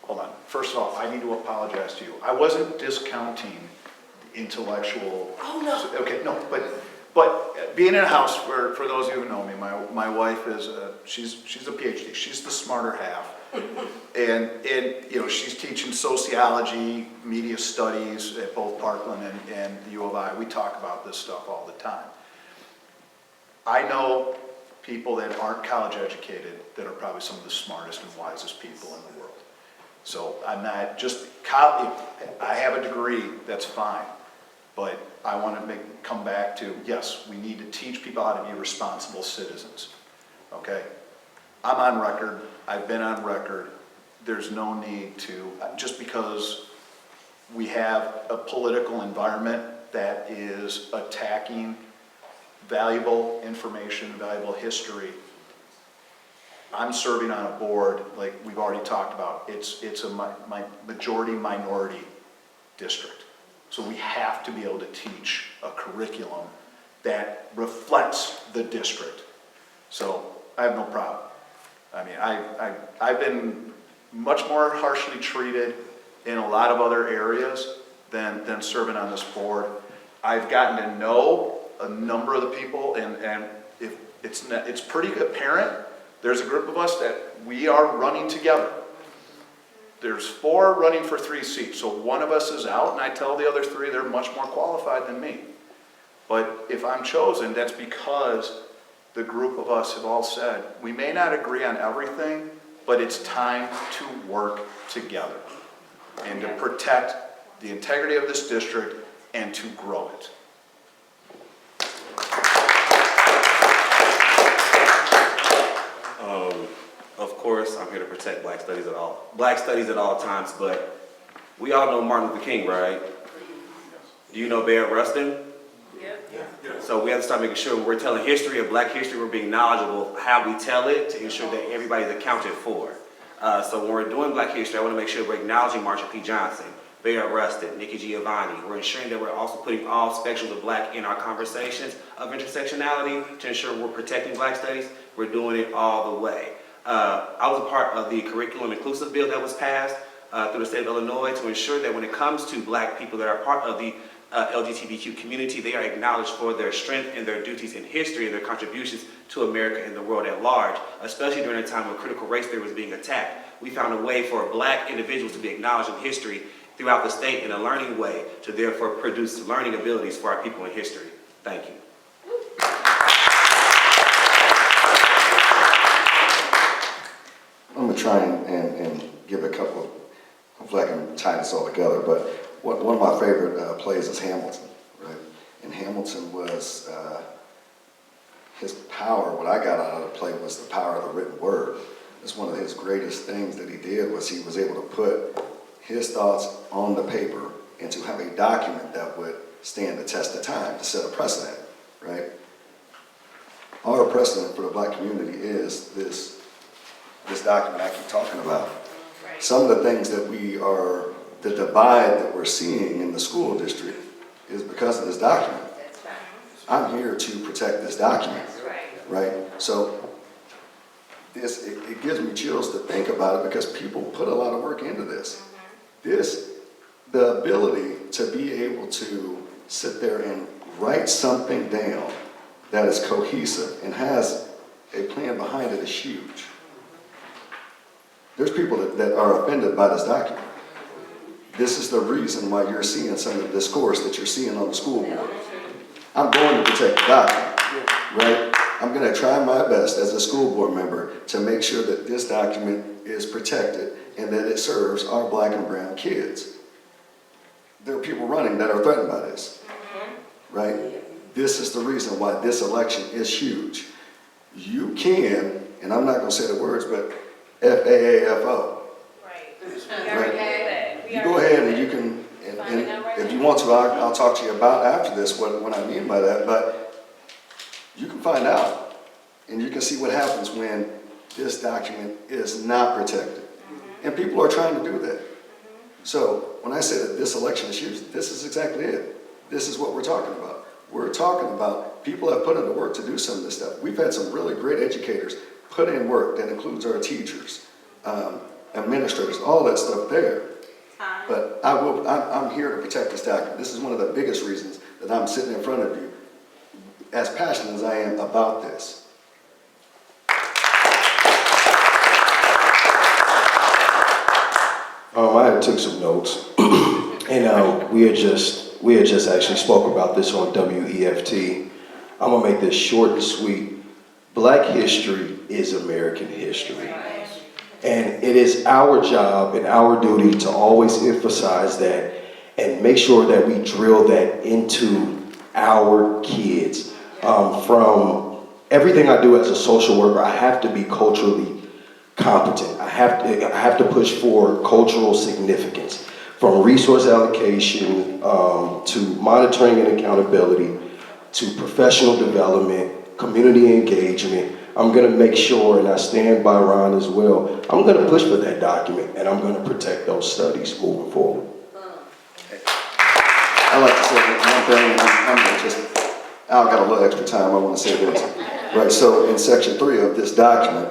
Hold on. First of all, I need to apologize to you. I wasn't discounting the intellectual. Oh, no. Okay, no, but being in a house, for those of you who know me, my wife is, she's a PhD. She's the smarter half. And you know, she's teaching sociology, media studies at both Parkland and the U of I. We talk about this stuff all the time. I know people that aren't college educated that are probably some of the smartest and wisest people in the world. So I'm not just, I have a degree, that's fine. But I want to come back to, yes, we need to teach people how to be responsible citizens. Okay? I'm on record, I've been on record. There's no need to, just because we have a political environment that is attacking valuable information, valuable history. I'm serving on a board, like we've already talked about, it's a majority minority district. So we have to be able to teach a curriculum that reflects the district. So I have no problem. I mean, I've been much more harshly treated in a lot of other areas than serving on this board. I've gotten to know a number of the people, and if it's pretty apparent. There's a group of us that we are running together. There's 4 running for 3 seats, so one of us is out, and I tell the other 3 they're much more qualified than me. But if I'm chosen, that's because the group of us have all said, we may not agree on everything, but it's time to work together and to protect the integrity of this district and to grow it. Of course, I'm here to protect Black studies at all times, but we all know Martin Luther King, right? Do you know Bayard Rustin? Yeah. So we have to start making sure when we're telling history of Black history, we're being knowledgeable of how we tell it to ensure that everybody's accounted for. So when we're doing Black history, I want to make sure we're acknowledging Marsha P. Johnson, Bayard Rustin, Nikki Giovanni. We're ensuring that we're also putting all spectrums of Black in our conversations of intersectionality to ensure we're protecting Black studies. We're doing it all the way. I was a part of the curriculum inclusive bill that was passed through the state of Illinois to ensure that when it comes to Black people that are part of the LGBTQ community, they are acknowledged for their strength and their duties in history and their contributions to America and the world at large, especially during a time when critical race theory was being attacked. We found a way for Black individuals to be acknowledged in history throughout the state in a learning way to therefore produce learning abilities for our people in history. Thank you. I'm going to try and give a couple of, hopefully I can tie this all together, but one of my favorite plays is Hamilton, right? And Hamilton was, his power, what I got out of the play was the power of the written word. It's one of his greatest things that he did was he was able to put his thoughts on the paper and to have a document that would stand the test of time, to set a precedent, right? Our precedent for the Black community is this document I keep talking about. Some of the things that the divide that we're seeing in the school district is because of this document. I'm here to protect this document, right? So it gives me chills to think about it because people put a lot of work into this. The ability to be able to sit there and write something down that is cohesive and has a plan behind it is huge. There's people that are offended by this document. This is the reason why you're seeing some of the discourse that you're seeing on the school board. I'm going to protect the document, right? I'm going to try my best as a school board member to make sure that this document is protected and that it serves our Black and brown kids. There are people running that are threatened by this, right? This is the reason why this election is huge. You can, and I'm not going to say the words, but FAAFO. Right. You go ahead and you can, and if you want to, I'll talk to you about after this what I mean by that, but you can find out and you can see what happens when this document is not protected. And people are trying to do that. So when I say that this election is huge, this is exactly it. This is what we're talking about. We're talking about people have put in the work to do some of this stuff. We've had some really great educators put in work that includes our teachers, administrators, all that stuff there. But I'm here to protect this document. This is one of the biggest reasons that I'm sitting in front of you, as passionate as I am about this. I took some notes, and we had just actually spoke about this on WEFT. I'm gonna make this short and sweet. Black history is American history. And it is our job and our duty to always emphasize that and make sure that we drill that into our kids. From everything I do as a social worker, I have to be culturally competent. I have to push for cultural significance, from resource allocation to monitoring and accountability to professional development, community engagement. I'm going to make sure, and I stand by Ron as well, I'm going to push for that document, and I'm going to protect those studies moving forward. I like to say one thing, I've got a little extra time, I want to say this. Right, so in section 3 of this document,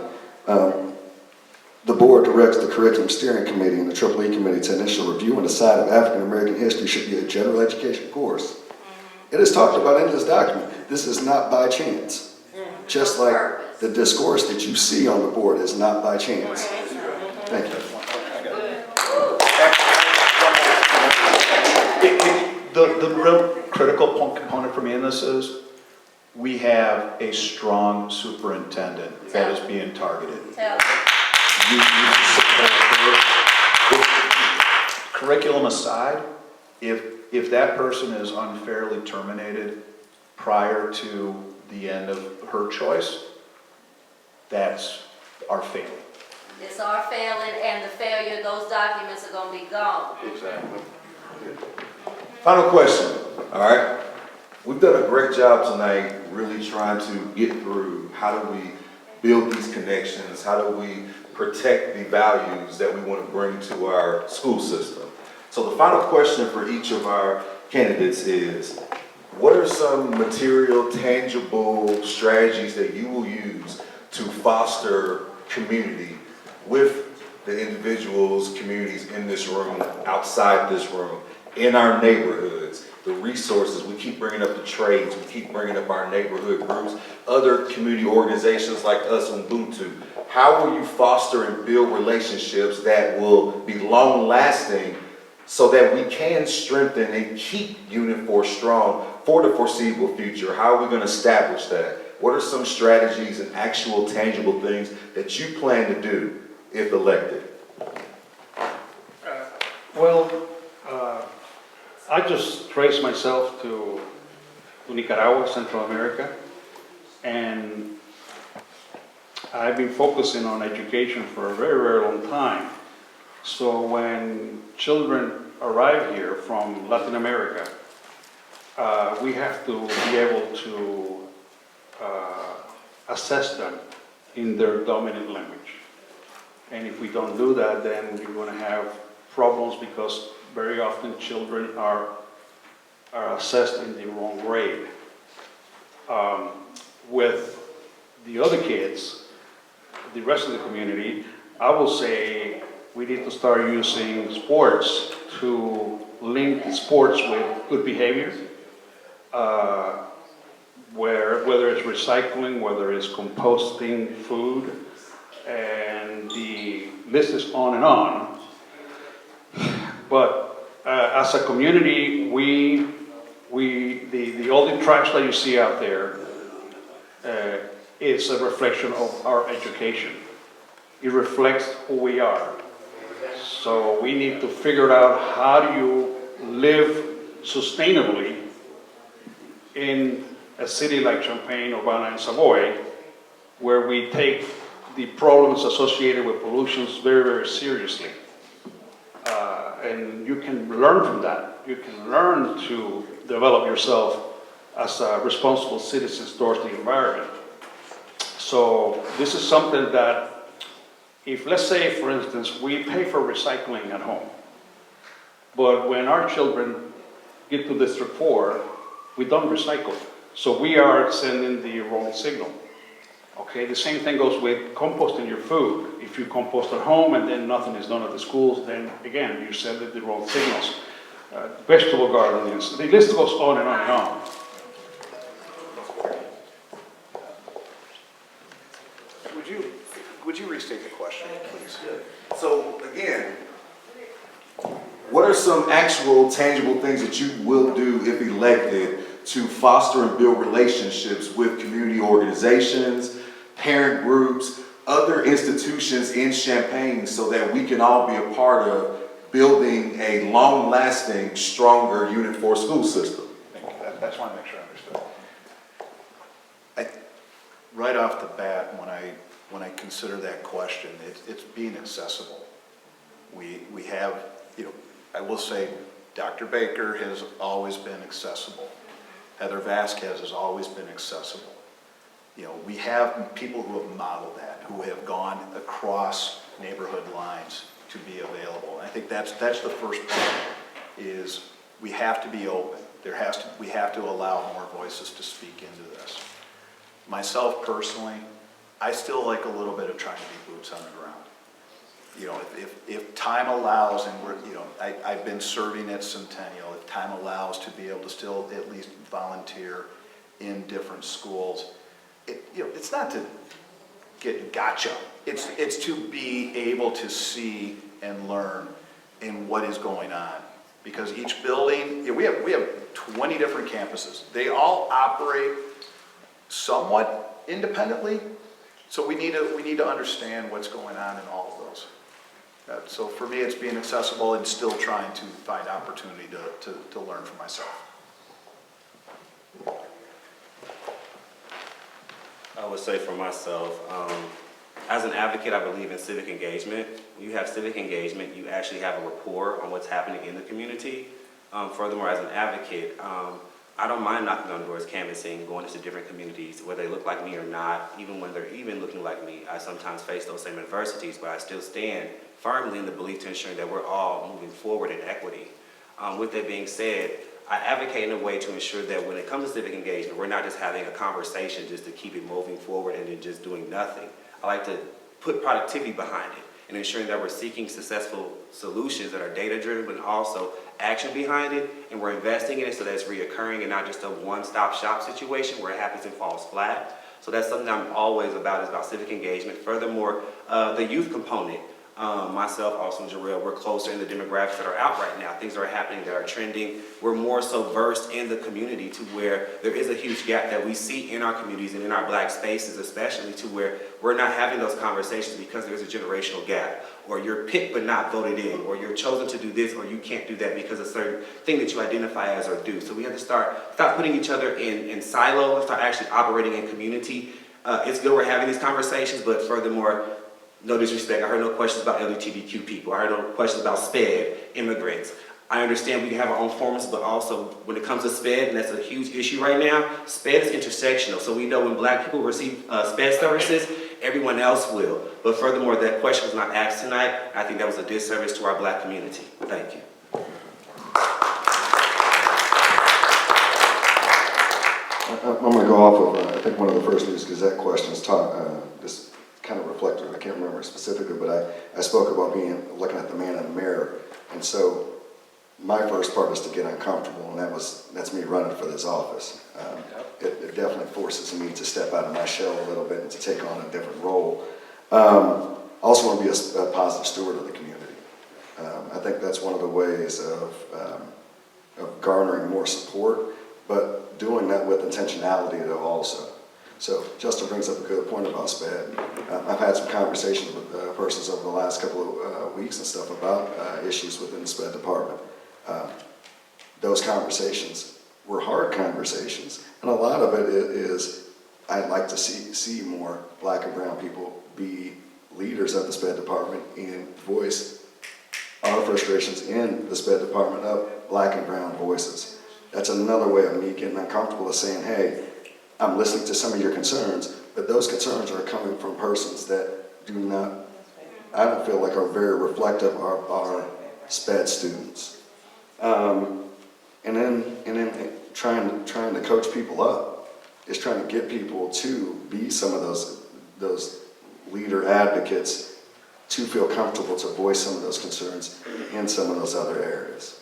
the board directs the Curriculum Steering Committee and the EEE Committee to initial review and decide if African American history should be a general education course. It is talked about in this document. This is not by chance. Just like the discourse that you see on the board is not by chance. Thank you. The real critical component for me in this is we have a strong superintendent that is being targeted. You need to support her. Curriculum aside, if that person is unfairly terminated prior to the end of her choice, that's our failing. It's our failing, and the failure, those documents are gonna be gone. Exactly. Final question, all right? We've done a great job tonight really trying to get through how do we build these connections, how do we protect the values that we want to bring to our school system. So the final question for each of our candidates is, what are some material, tangible strategies that you will use to foster community with the individuals, communities in this room, outside this room, in our neighborhoods, the resources? We keep bringing up the trades, we keep bringing up our neighborhood groups, other community organizations like us, Ubuntu. How will you foster and build relationships that will be long-lasting so that we can strengthen and keep Unit 4 strong for the foreseeable future? How are we going to establish that? What are some strategies and actual tangible things that you plan to do if elected? I just traced myself to Nicaragua, Central America, and I've been focusing on education for a very, very long time. So when children arrive here from Latin America, we have to be able to assess them in their dominant language. And if we don't do that, then we're going to have problems, because very often children are assessed in the wrong grade. With the other kids, the rest of the community, I will say we need to start using sports to link sports with good behavior, whether it's recycling, whether it's composting food, and the list is on and on. But as a community, all the trash that you see out there is a reflection of our education. It reflects who we are. So we need to figure out how do you live sustainably in a city like Champaign, Urbana, and Savoy, where we take the problems associated with pollution very, very seriously. And you can learn from that. You can learn to develop yourself as a responsible citizen towards the environment. So this is something that, if, let's say, for instance, we pay for recycling at home, but when our children get to District 4, we don't recycle. So we are sending the wrong signal. Okay, the same thing goes with composting your food. If you compost at home and then nothing is done at the schools, then again, you send the wrong signals. Vegetable gardens, the list goes on and on and on. Would you restate the question, please? So again, what are some actual tangible things that you will do if elected to foster and build relationships with community organizations, parent groups, other institutions in Champaign so that we can all be a part of building a long-lasting, stronger Unit 4 school system? Thank you. I just want to make sure I understood. Right off the bat, when I consider that question, it's being accessible. We have, I will say, Dr. Baker has always been accessible. Heather Vasquez has always been accessible. We have people who have modeled that, who have gone across neighborhood lines to be available. And I think that's the first point, is we have to be open. We have to allow more voices to speak into this. Myself personally, I still like a little bit of trying to be boots on the ground. If time allows, and I've been serving at Centennial, if time allows to be able to still at least volunteer in different schools, it's not to get gotcha. It's to be able to see and learn in what is going on. Because each building, we have 20 different campuses. They all operate somewhat independently. So we need to understand what's going on in all of those. So for me, it's being accessible and still trying to find opportunity to learn for myself. I would say for myself, as an advocate, I believe in civic engagement. When you have civic engagement, you actually have a rapport on what's happening in the community. Furthermore, as an advocate, I don't mind knocking on doors, canvassing, going into different communities, whether they look like me or not, even when they're even looking like me. I sometimes face those same adversities, but I still stand firmly in the belief to ensuring that we're all moving forward in equity. With that being said, I advocate in a way to ensure that when it comes to civic engagement, we're not just having a conversation just to keep it moving forward and then just doing nothing. I like to put productivity behind it and ensuring that we're seeking successful solutions that are data-driven, but also action behind it, and we're investing in it so that it's reoccurring and not just a one-stop shop situation where it happens and falls flat. So that's something I'm always about, is about civic engagement. Furthermore, the youth component. Myself, also Jarrell, we're closer in the demographics that are out right now. Things that are happening that are trending. We're more so versed in the community to where there is a huge gap that we see in our communities and in our black spaces, especially to where we're not having those conversations because there's a generational gap, or you're picked but not voted in, or you're chosen to do this or you can't do that because of a certain thing that you identify as or do. So we have to stop putting each other in silos and start actually operating in community. It's good we're having these conversations, but furthermore, no disrespect, I heard no questions about LGBTQ people. I heard no questions about SPED, immigrants. I understand we can have our own forms, but also when it comes to SPED, and that's a huge issue right now, SPED is intersectional. So we know when black people receive SPED services, everyone else will. But furthermore, that question was not asked tonight. I think that was a disservice to our black community. Thank you. I'm going to go off of, I think one of the first News Gazette questions this kind of reflected, I can't remember specifically, but I spoke about looking at the man in the mirror. And so my first part is to get uncomfortable, and that's me running for this office. It definitely forces me to step out of my shell a little bit and to take on a different role. I also want to be a positive steward of the community. I think that's one of the ways of garnering more support, but doing that with intentionality though also. So Justin brings up a good point about SPED. I've had some conversations with persons over the last couple of weeks and stuff about issues within the SPED department. Those conversations were hard conversations, and a lot of it is I'd like to see more black and brown people be leaders of the SPED department and voice our frustrations in the SPED department of black and brown voices. That's another way of me getting uncomfortable is saying, hey, I'm listening to some of your concerns, but those concerns are coming from persons that I don't feel like are very reflective of our SPED students. And then trying to coach people up. It's trying to get people to be some of those leader advocates, to feel comfortable to voice some of those concerns in some of those other areas.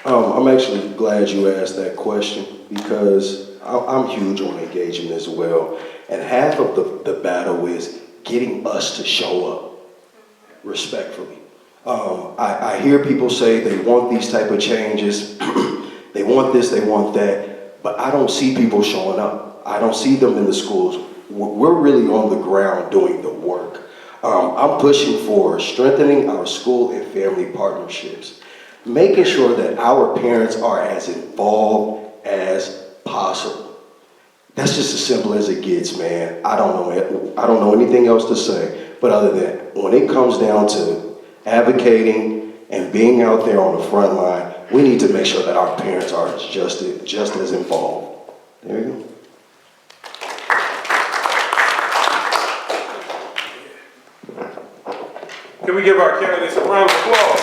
I'm actually glad you asked that question because I'm huge on engagement as well. And half of the battle is getting us to show up respectfully. I hear people say they want these type of changes, they want this, they want that, but I don't see people showing up. I don't see them in the schools. We're really on the ground doing the work. I'm pushing for strengthening our school and family partnerships, making sure that our parents are as involved as possible. That's just as simple as it gets, man. I don't know anything else to say, but other than when it comes down to advocating and being out there on the front line, we need to make sure that our parents are just as involved. There you go. Can we give our candidates a round of applause?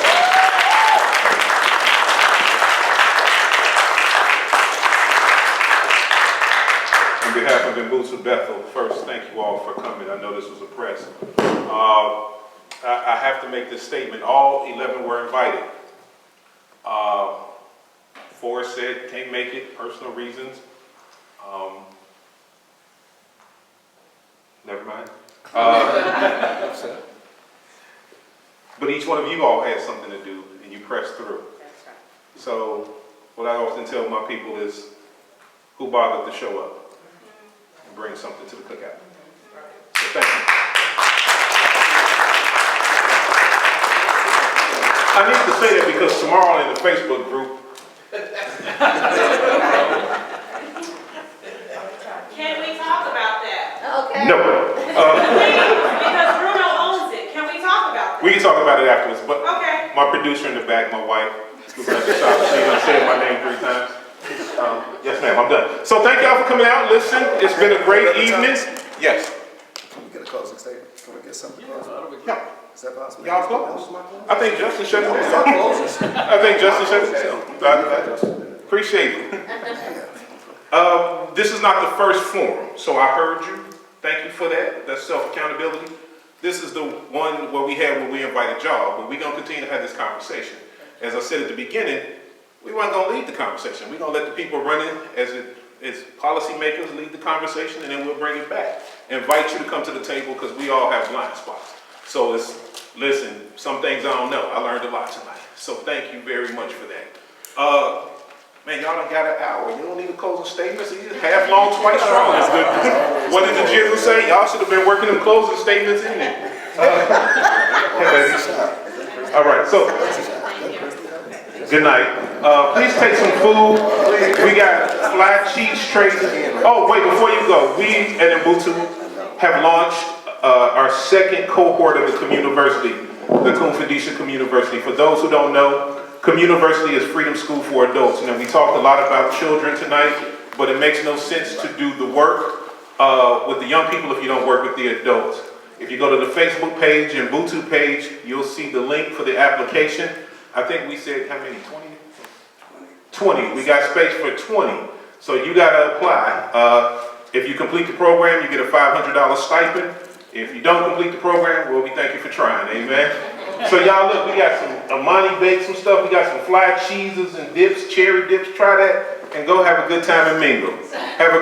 On behalf of Mbutu Bethel, first, thank you all for coming. I know this was a press. I have to make this statement. All 11 were invited. 4 said can't make it, personal reasons. Never mind. But each one of you all had something to do, and you pressed through. That's right. So what I often tell my people is, who bothered to show up and bring something to the cookout? So thank you. I need to say that because tomorrow in the Facebook group, Can we talk about that? Okay. no. Because Bruno owns it. Can we talk about that? We can talk about it afterwards, but Okay. my producer in the back, my wife, who's at the shop, she's gonna say my name 3 times. Yes, ma'am, I'm done. So thank y'all for coming out. Listen, it's been a great evening. Yes. Can we get a closing statement? Can we get something closed? Yeah. Is that possible? Y'all close? I think Justin shut it down. I think Justin shut it down. Appreciate it. This is not the first forum, so I heard you. Thank you for that. That's self-accountability. This is the one where we invited y'all, but we're going to continue to have this conversation. As I said at the beginning, we weren't going to lead the conversation. We're going to let the people run it as policymakers lead the conversation, and then we'll bring it back. Invite you to come to the table because we all have blind spots. So listen, some things I don't know. I learned a lot tonight. So thank you very much for that. Man, y'all done got an hour. You don't need a closing statement. So you half long, twice strong. What did the jizzle say? Y'all should have been working them closing statements in there. All right, so good night. Please take some food. We got flat cheese trays. Oh, wait, before you go, we at Mbutu have launched our second cohort of the Communiversity, the Confidential Communiversity. For those who don't know, Communiversity is freedom school for adults. You know, we talked a lot about children tonight, but it makes no sense to do the work with the young people if you don't work with the adults. If you go to the Facebook page and Mbutu page, you'll see the link for the application. I think we said, how many, 20? 20. We got space for 20. So you got to apply. If you complete the program, you get a $500 stipend. If you don't complete the program, well, we thank you for trying. Amen. So y'all look, we got some Amani baked some stuff. We got some fried cheeses and dips, cherry dips. Try that and go have a good time and mingle. Have a